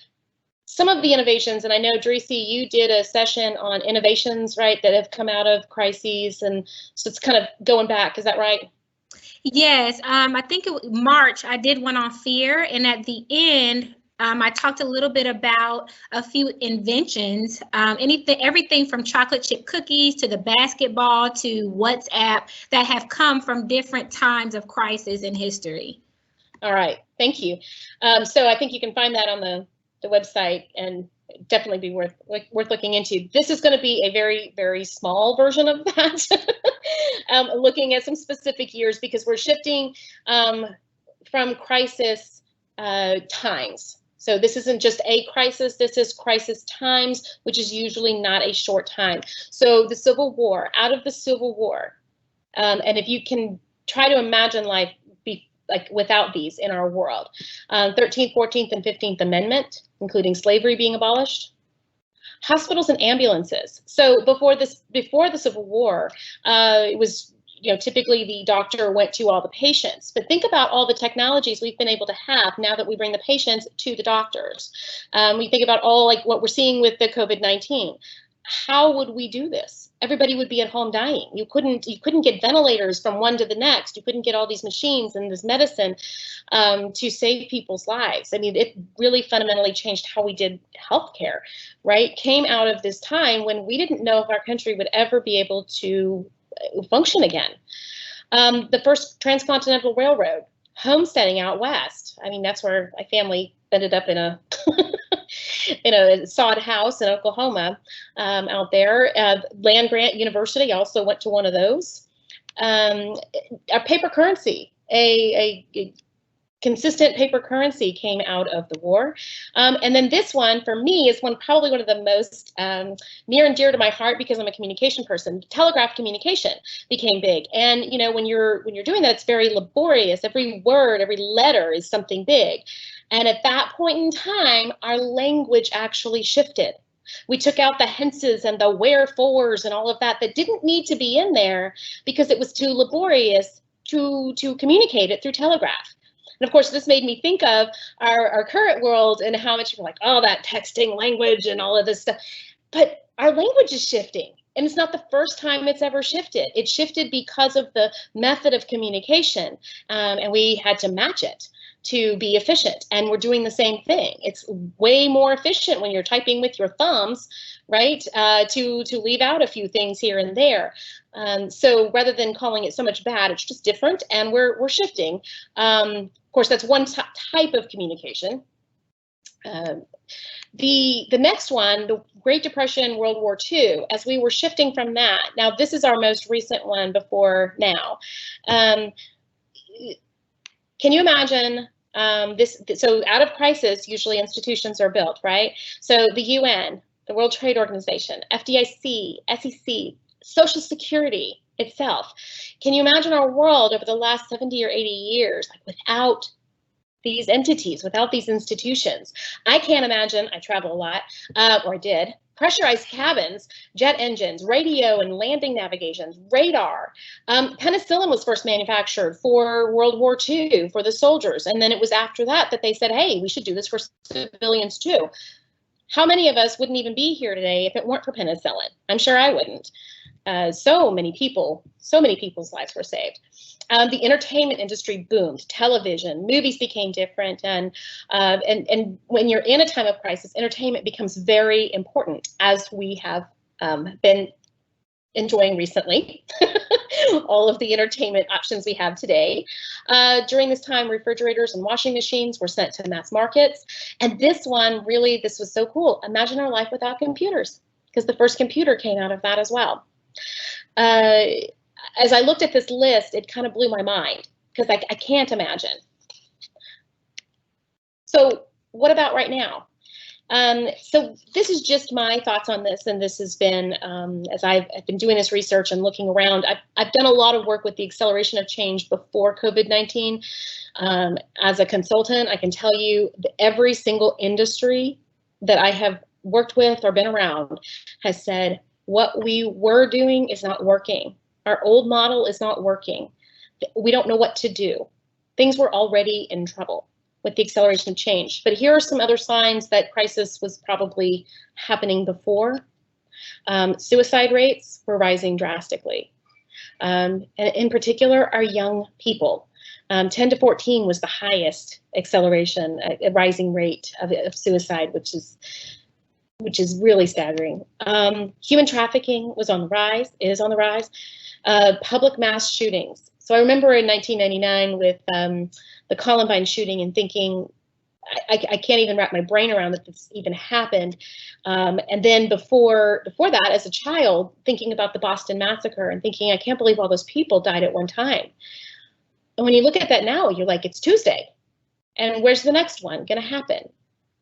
some of the innovations, and I know, Dreesy, you did a session on innovations, right, that have come out of crises, and so it's kind of going back, is that right? Yes, I think March, I did one on fear, and at the end, I talked a little bit about a few inventions, everything from chocolate chip cookies to the basketball to WhatsApp that have come from different times of crisis in history. All right, thank you. So I think you can find that on the website, and definitely be worth looking into. This is going to be a very, very small version of that, looking at some specific years, because we're shifting from crisis times. So this isn't just a crisis, this is crisis times, which is usually not a short time. So the Civil War, out of the Civil War, and if you can try to imagine life like without these in our world, 13th, 14th, and 15th Amendment, including slavery being abolished, hospitals and ambulances. So before the Civil War, it was, typically the doctor went to all the patients. But think about all the technologies we've been able to have now that we bring the patients to the doctors. We think about all like what we're seeing with the COVID-19. How would we do this? Everybody would be at home dying. You couldn't get ventilators from one to the next. You couldn't get all these machines and this medicine to save people's lives. I mean, it really fundamentally changed how we did healthcare, right? Came out of this time when we didn't know if our country would ever be able to function again. The first transcontinental railroad, homesteading out west. I mean, that's where my family ended up in a in a sod house in Oklahoma out there. Land Grant University also went to one of those. A paper currency, a consistent paper currency came out of the war. And then this one, for me, is probably one of the most near and dear to my heart because I'm a communication person. Telegraph communication became big. And, when you're doing that, it's very laborious. Every word, every letter is something big. And at that point in time, our language actually shifted. We took out the hences and the wherefores and all of that didn't need to be in there because it was too laborious to communicate it through telegraph. And of course, this made me think of our current world and how much we're like, oh, that texting language and all of this stuff. But our language is shifting. And it's not the first time it's ever shifted. It shifted because of the method of communication. And we had to match it to be efficient. And we're doing the same thing. It's way more efficient when you're typing with your thumbs, right? To leave out a few things here and there. So rather than calling it so much bad, it's just different, and we're shifting. Of course, that's one type of communication. The next one, the Great Depression, World War II, as we were shifting from that. Now, this is our most recent one before now. Can you imagine this? So out of crisis, usually institutions are built, right? So the UN, the World Trade Organization, FDIC, SEC, Social Security itself. Can you imagine our world over the last 70 or 80 years, like without these entities, without these institutions? I can't imagine. I travel a lot, or I did. Pressurized cabins, jet engines, radio and landing navigations, radar. Penicillin was first manufactured for World War II for the soldiers. And then it was after that that they said, hey, we should do this for civilians too. How many of us wouldn't even be here today if it weren't for penicillin? I'm sure I wouldn't. So many people's lives were saved. The entertainment industry boomed. Television, movies became different, and when you're in a time of crisis, entertainment becomes very important, as we have been enjoying recently. All of the entertainment options we have today. During this time, refrigerators and washing machines were sent to mass markets, and this was so cool. Imagine our life without computers, because the first computer came out of that as well. As I looked at this list, it kind of blew my mind because I can't imagine. So what about right now? So this is just my thoughts on this, and this has been, as I've been doing this research and looking around, I've done a lot of work with the acceleration of change before COVID-19. As a consultant, I can tell you that every single industry that I have worked with or been around has said, what we were doing is not working. Our old model is not working. We don't know what to do. Things were already in trouble with the acceleration of change. But here are some other signs that crisis was probably happening before. Suicide rates were rising drastically. And in particular, our young people. 10 to 14 was the highest acceleration, a rising rate of suicide, which is really staggering. Human trafficking was on the rise, is on the rise. Public mass shootings. So I remember in 1999 with the Columbine shooting and thinking, I can't even wrap my brain around that this even happened. And then before that, as a child, thinking about the Boston Massacre and thinking, I can't believe all those people died at one time. And when you look at that now, you're like, it's Tuesday. And where's the next one going to happen?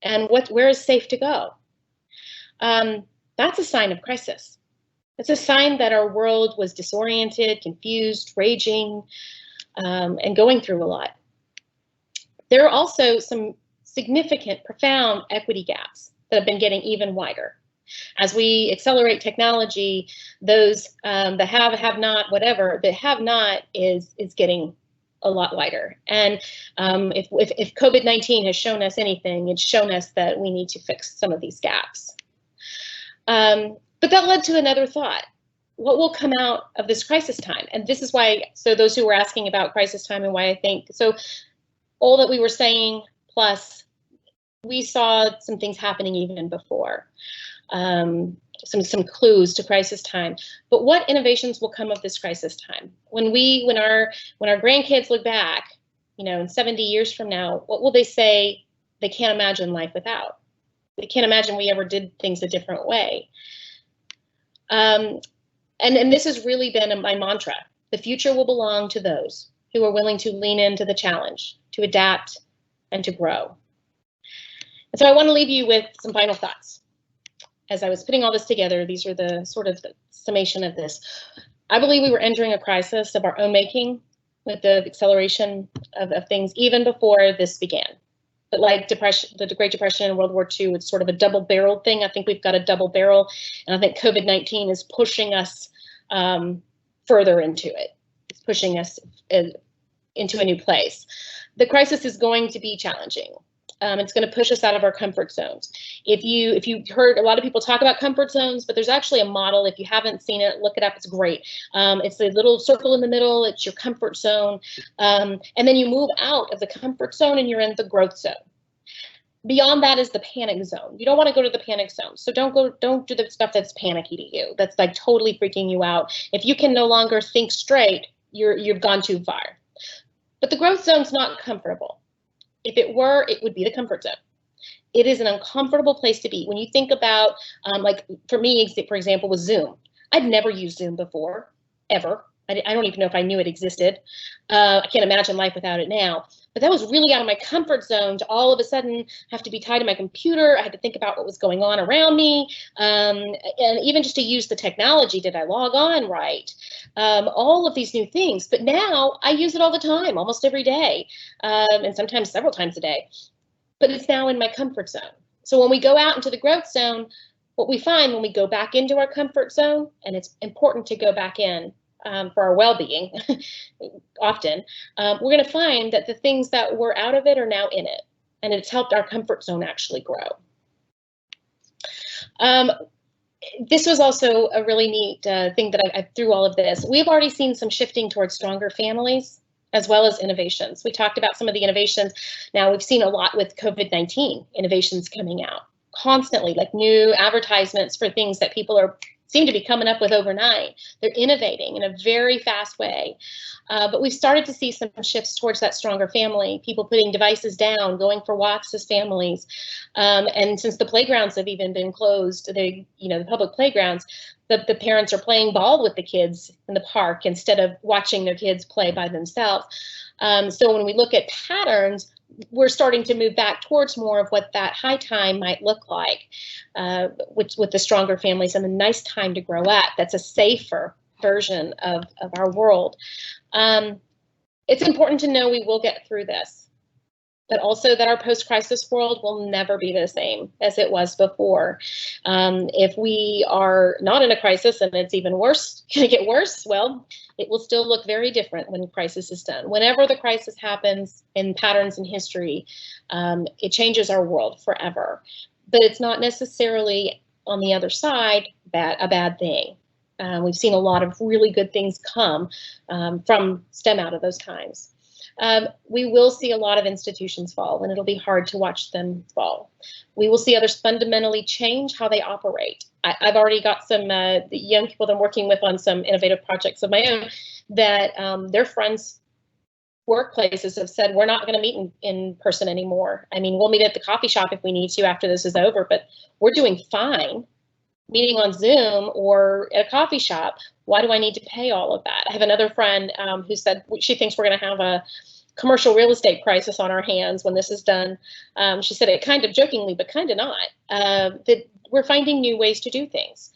And where is safe to go? That's a sign of crisis. It's a sign that our world was disoriented, confused, raging, and going through a lot. There are also some significant, profound equity gaps that have been getting even wider. As we accelerate technology, those the have not, whatever, the have not is getting a lot wider. And if COVID-19 has shown us anything, it's shown us that we need to fix some of these gaps. But that led to another thought. What will come out of this crisis time? And this is why, so those who were asking about crisis time and why I think, so all that we were saying, plus we saw some things happening even before, some clues to crisis time. But what innovations will come of this crisis time? When our grandkids look back, in 70 years from now, what will they say they can't imagine life without? They can't imagine we ever did things a different way. And this has really been my mantra. The future will belong to those who are willing to lean into the challenge, to adapt, and to grow. And so I want to leave you with some final thoughts. As I was putting all this together, these are the sort of the summation of this. I believe we were entering a crisis of our own making with the acceleration of things even before this began. But like the Great Depression and World War II, it's sort of a double-barreled thing. I think we've got a double barrel, and I think COVID-19 is pushing us further into it. It's pushing us into a new place. The crisis is going to be challenging. It's going to push us out of our comfort zones. If you heard a lot of people talk about comfort zones, but there's actually a model. If you haven't seen it, look it up. It's great. It's a little circle in the middle. It's your comfort zone. And then you move out of the comfort zone and you're in the growth zone. Beyond that is the panic zone. You don't want to go to the panic zone. So don't do the stuff that's panicky to you. That's like totally freaking you out. If you can no longer think straight, you've gone too far. But the growth zone's not comfortable. If it were, it would be the comfort zone. It is an uncomfortable place to be. When you think about, like for me, for example, with Zoom. I'd never used Zoom before, ever. I don't even know if I knew it existed. I can't imagine life without it now. But that was really out of my comfort zone to all of a sudden have to be tied to my computer. I had to think about what was going on around me. And even just to use the technology, did I log on right? All of these new things. But now I use it all the time, almost every day, and sometimes several times a day. But it's now in my comfort zone. So when we go out into the growth zone, what we find when we go back into our comfort zone, and it's important to go back in, for our well-being, often, we're going to find that the things that were out of it are now in it, and it's helped our comfort zone actually grow. This was also a really neat thing that I through all of this. We've already seen some shifting towards stronger families, as well as innovations. We talked about some of the innovations. Now we've seen a lot with COVID-19 innovations coming out constantly, like new advertisements for things that people seem to be coming up with overnight. They're innovating in a very fast way. But we've started to see some shifts towards that stronger family, people putting devices down, going for walks as families. And since the playgrounds have even been closed, the public playgrounds, the parents are playing ball with the kids in the park instead of watching their kids play by themselves. So when we look at patterns, we're starting to move back towards more of what that high time might look like, with the stronger families and the nice time to grow up. That's a safer version of our world. It's important to know we will get through this, but also that our post-crisis world will never be the same as it was before. If we are not in a crisis and it's even worse, going to get worse, well, it will still look very different when the crisis is done. Whenever the crisis happens in patterns in history, it changes our world forever. But it's not necessarily on the other side a bad thing. We've seen a lot of really good things come stem out of those times. We will see a lot of institutions fall, and it'll be hard to watch them fall. We will see others fundamentally change how they operate. I've already got some the young people that I'm working with on some innovative projects of my own that their friends' workplaces have said, we're not going to meet in person anymore. I mean, we'll meet at the coffee shop if we need to after this is over, but we're doing fine meeting on Zoom or at a coffee shop. Why do I need to pay all of that? I have another friend who said she thinks we're going to have a commercial real estate crisis on our hands when this is done. She said it kind of jokingly, but kind of not, that we're finding new ways to do things.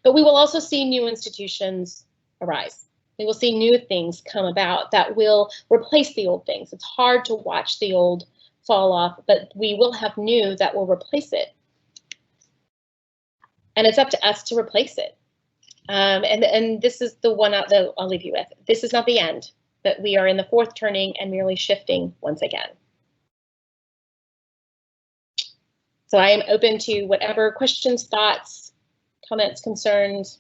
But we will also see new institutions arise. We will see new things come about that will replace the old things. It's hard to watch the old fall off, but we will have new that will replace it. And it's up to us to replace it. And this is the one that I'll leave you with. This is not the end, but we are in the fourth turning and merely shifting once again. So I am open to whatever questions, thoughts, comments, concerns.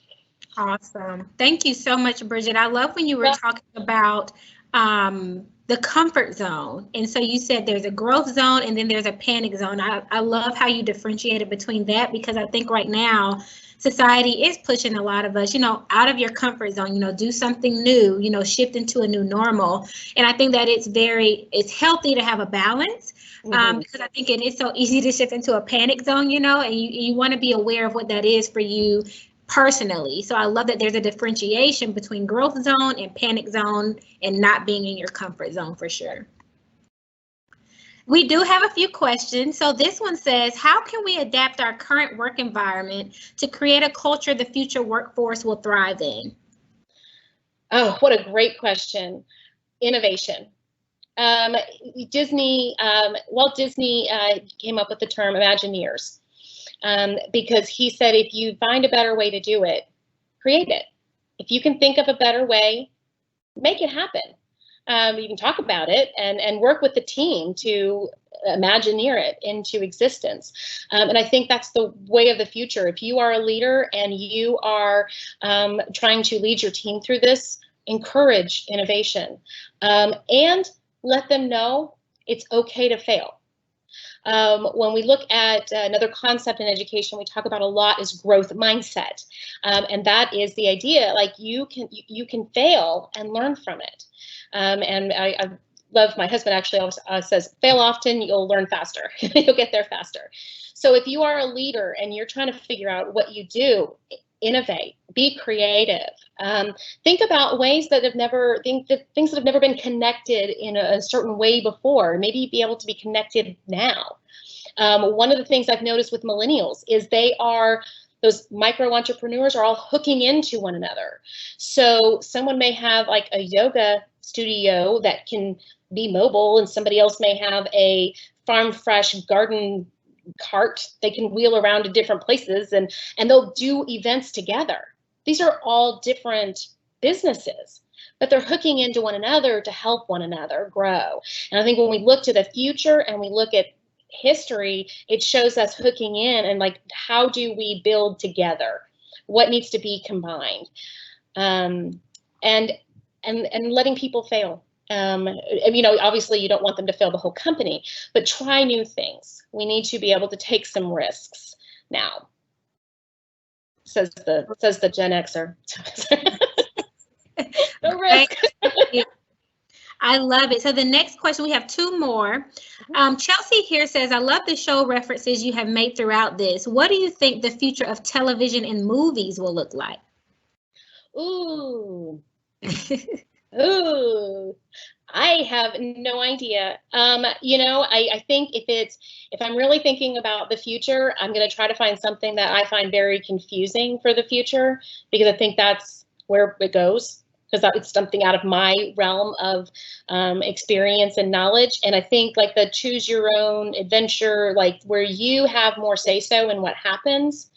Awesome. Thank you so much, Bridget. I love when you were talking about the comfort zone. And so you said there's a growth zone and then there's a panic zone. I love how you differentiated between that, because I think right now society is pushing a lot of us, out of your comfort zone, do something new, shift into a new normal. And I think that it's healthy to have a balance, because I think it is so easy to shift into a panic zone, and you want to be aware of what that is for you personally. So I love that there's a differentiation between growth zone and panic zone and not being in your comfort zone for sure. We do have a few questions. So this one says, how can we adapt our current work environment to create a culture the future workforce will thrive in? Oh, what a great question. Innovation. Walt Disney came up with the term Imagineers. Because he said, if you find a better way to do it, create it. If you can think of a better way, make it happen. You can talk about it and work with the team to Imagineer it into existence. And I think that's the way of the future. If you are a leader and you are trying to lead your team through this, encourage innovation and let them know it's okay to fail. When we look at another concept in education we talk about a lot is growth mindset. And that is the idea, like you can fail and learn from it. And I love, my husband actually always says, fail often, you'll learn faster. You'll get there faster. So if you are a leader and you're trying to figure out what you do, innovate, be creative, think about ways that things that have never been connected in a certain way before, maybe be able to be connected now. One of the things I've noticed with millennials is those micro entrepreneurs are all hooking into one another. So someone may have like a yoga studio that can be mobile, and somebody else may have a farm fresh garden cart they can wheel around to different places, and they'll do events together. These are all different businesses, but they're hooking into one another to help one another grow. And I think when we look to the future and we look at history, it shows us hooking in and like, how do we build together? What needs to be combined? And letting people fail. Obviously you don't want them to fail the whole company, but try new things. We need to be able to take some risks now. Says the Gen Xer. The risk. I love it. So the next question, we have two more. Chelsea here says, I love the show references you have made throughout this. What do you think the future of television and movies will look like? Ooh. Ooh. I have no idea. You know, I think if I'm really thinking about the future, I'm going to try to find something that I find very confusing for the future, because I think that's where it goes, because it's something out of my realm of experience and knowledge. And I think like the choose your own adventure, like where you have more say so in what happens,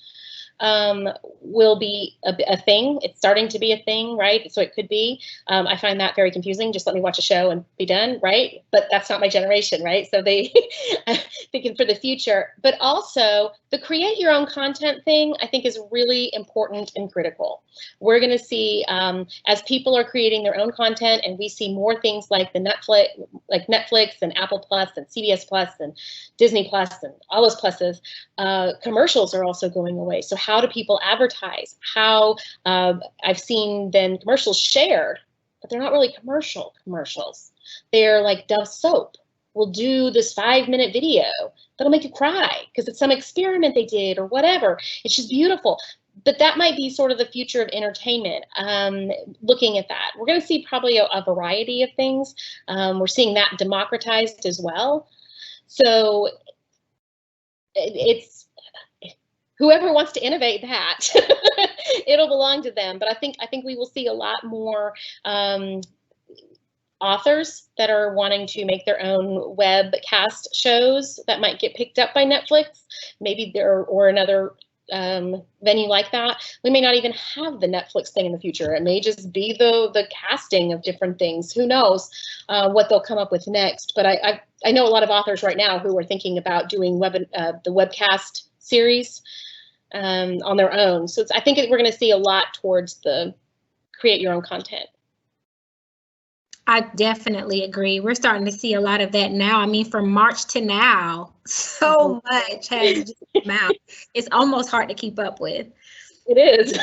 will be a thing. It's starting to be a thing, right? So it could be. I find that very confusing. Just let me watch a show and be done, right? But that's not my generation, right? So they thinking for the future. But also the create your own content thing, I think, is really important and critical. We're going to see as people are creating their own content, and we see more things like Netflix and Apple Plus and CBS Plus and Disney Plus and all those pluses. Commercials are also going away. So how do people advertise? How I've seen then commercials shared, but they're not really commercials. They're like Dove soap. We'll do this 5-minute video that'll make you cry because it's some experiment they did or whatever. It's just beautiful. But that might be sort of the future of entertainment. Looking at that, we're going to see probably a variety of things. We're seeing that democratized as well. So it's whoever wants to innovate that, it'll belong to them. But I think we will see a lot more authors that are wanting to make their own webcast shows that might get picked up by Netflix, maybe or another venue like that. We may not even have the Netflix thing in the future. It may just be the casting of different things. Who knows what they'll come up with next? But I know a lot of authors right now who are thinking about doing the webcast series on their own. So I think we're going to see a lot towards the create your own content. I definitely agree. We're starting to see a lot of that now. I mean, from March to now, so much has just come out. It's almost hard to keep up with. It is.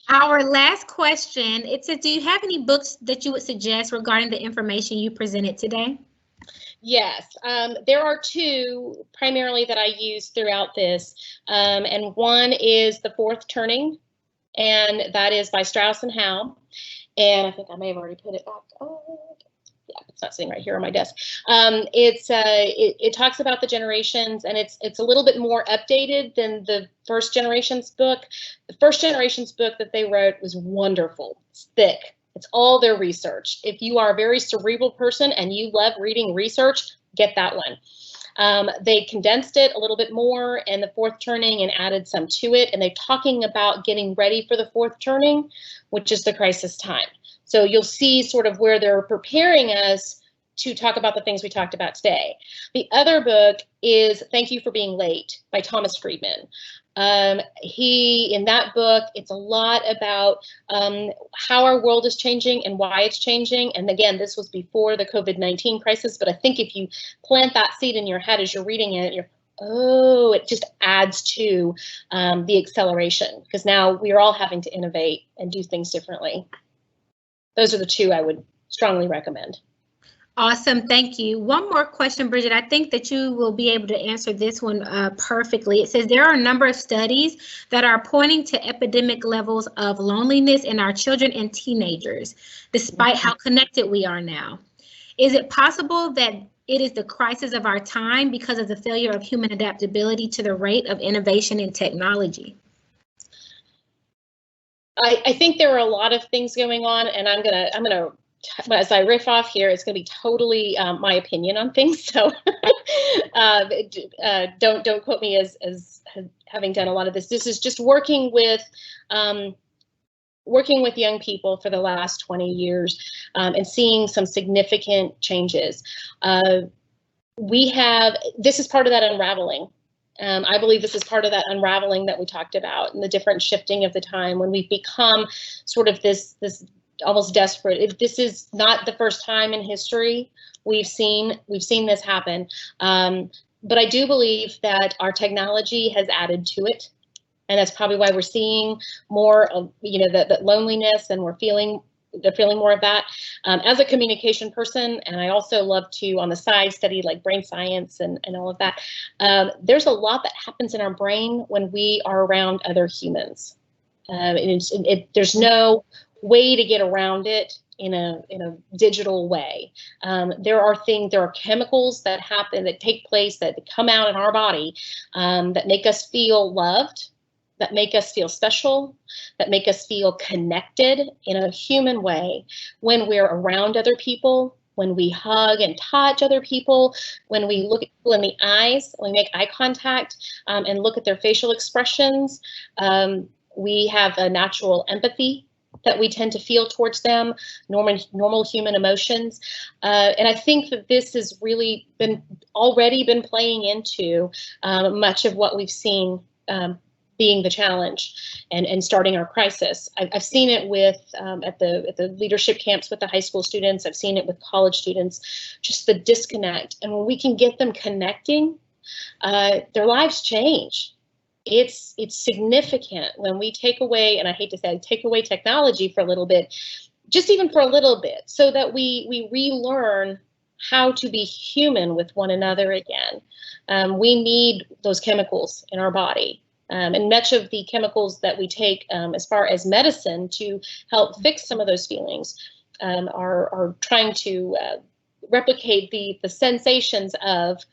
Our last question, it says, do you have any books that you would suggest regarding the information you presented today? Yes, there are two primarily that I use throughout this. And one is The Fourth Turning, and that is by Strauss and Howe. And I think I may have already put it back. Oh, yeah, it's not sitting right here on my desk. It talks about the generations, and it's a little bit more updated than the First Generations book. The First Generations book that they wrote was wonderful. It's thick. It's all their research. If you are a very cerebral person and you love reading research, get that one. They condensed it a little bit more in The Fourth Turning and added some to it. And they're talking about getting ready for the fourth turning, which is the crisis time. So you'll see sort of where they're preparing us to talk about the things we talked about today. The other book is Thank You for Being Late by Thomas Friedman. In that book, it's a lot about how our world is changing and why it's changing. And again, this was before the COVID-19 crisis, but I think if you plant that seed in your head as you're reading it, it just adds to the acceleration, because now we are all having to innovate and do things differently. Those are the two I would strongly recommend. Awesome, thank you. One more question, Bridget. I think that you will be able to answer this one perfectly. It says there are a number of studies that are pointing to epidemic levels of loneliness in our children and teenagers, despite how connected we are now. Is it possible that it is the crisis of our time because of the failure of human adaptability to the rate of innovation in technology? I think there are a lot of things going on, and I'm gonna as I riff off here, it's going to be totally my opinion on things. So don't quote me as having done a lot of this. This is just working with young people for the last 20 years and seeing some significant changes. This is part of that unraveling. I believe this is part of that unraveling that we talked about, and the different shifting of the time when we've become sort of this almost desperate. This is not the first time in history we've seen this happen. But I do believe that our technology has added to it, and that's probably why we're seeing more of that loneliness, and they're feeling more of that. As a communication person, and I also love to on the side study like brain science and all of that. There's a lot that happens in our brain when we are around other humans. There's no way to get around it in a digital way. There are chemicals that happen, that take place, that come out in our body, that make us feel loved, that make us feel special, that make us feel connected in a human way when we're around other people, when we hug and touch other people, when we look at people in the eyes, when we make eye contact and look at their facial expressions. We have a natural empathy that we tend to feel towards them, normal human emotions. And I think that this has really already been playing into much of what we've seen being the challenge and starting our crisis. I've seen it with at the leadership camps with the high school students. I've seen it with college students, just the disconnect. And when we can get them connecting, their lives change. It's significant when we take away, and I hate to say, take away technology for a little bit, just even for a little bit, so that we relearn how to be human with one another again. We need those chemicals in our body. And much of the chemicals that we take as far as medicine to help fix some of those feelings are trying to replicate the sensations of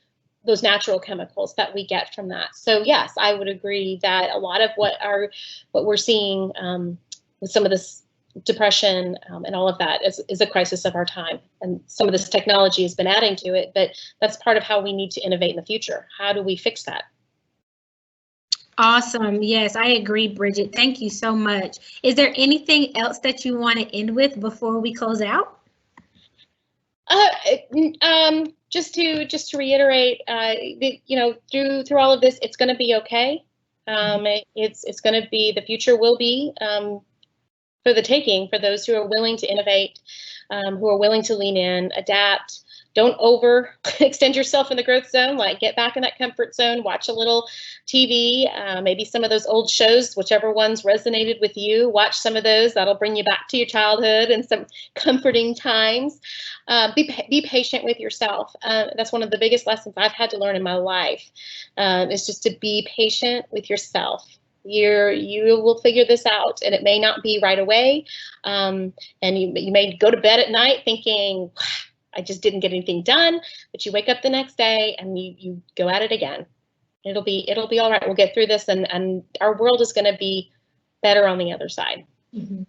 those natural chemicals that we get from that. So yes, I would agree that a lot of what we're seeing with some of this depression and all of that is a crisis of our time. And some of this technology has been adding to it, but that's part of how we need to innovate in the future. How do we fix that? Awesome. Yes, I agree, Bridget. Thank you so much. Is there anything else that you want to end with before we close out? Just to reiterate, through all of this, it's going to be okay. It's going to be, the future will be for the taking for those who are willing to innovate, who are willing to lean in, adapt. Don't overextend yourself in the growth zone. Like, get back in that comfort zone, watch a little TV, maybe some of those old shows, whichever ones resonated with you, watch some of those. That'll bring you back to your childhood and some comforting times. Be patient with yourself. That's one of the biggest lessons I've had to learn in my life, is just to be patient with yourself. You will figure this out, and it may not be right away. And you may go to bed at night thinking, I just didn't get anything done, but you wake up the next day and you go at it again. It'll be all right. We'll get through this, and our world is going to be better on the other side. Mm-hmm.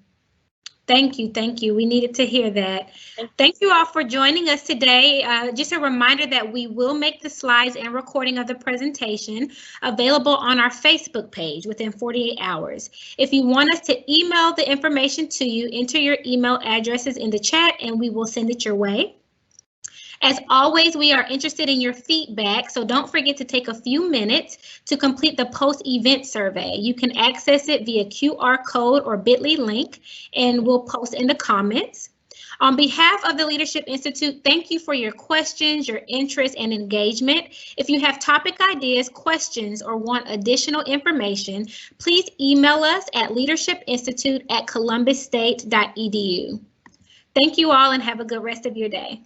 Thank you. We needed to hear that. Thank you all for joining us today. Just a reminder that we will make the slides and recording of the presentation available on our Facebook page within 48 hours. If you want us to email the information to you, enter your email addresses in the chat and we will send it your way. As always, we are interested in your feedback, so don't forget to take a few minutes to complete the post-event survey. You can access it via QR code or bit.ly link, and we'll post in the comments. On behalf of the Leadership Institute, thank you for your questions, your interest, and engagement. If you have topic ideas, questions, or want additional information, please email us at leadershipinstitute@columbusState.edu. Thank you all and have a good rest of your day.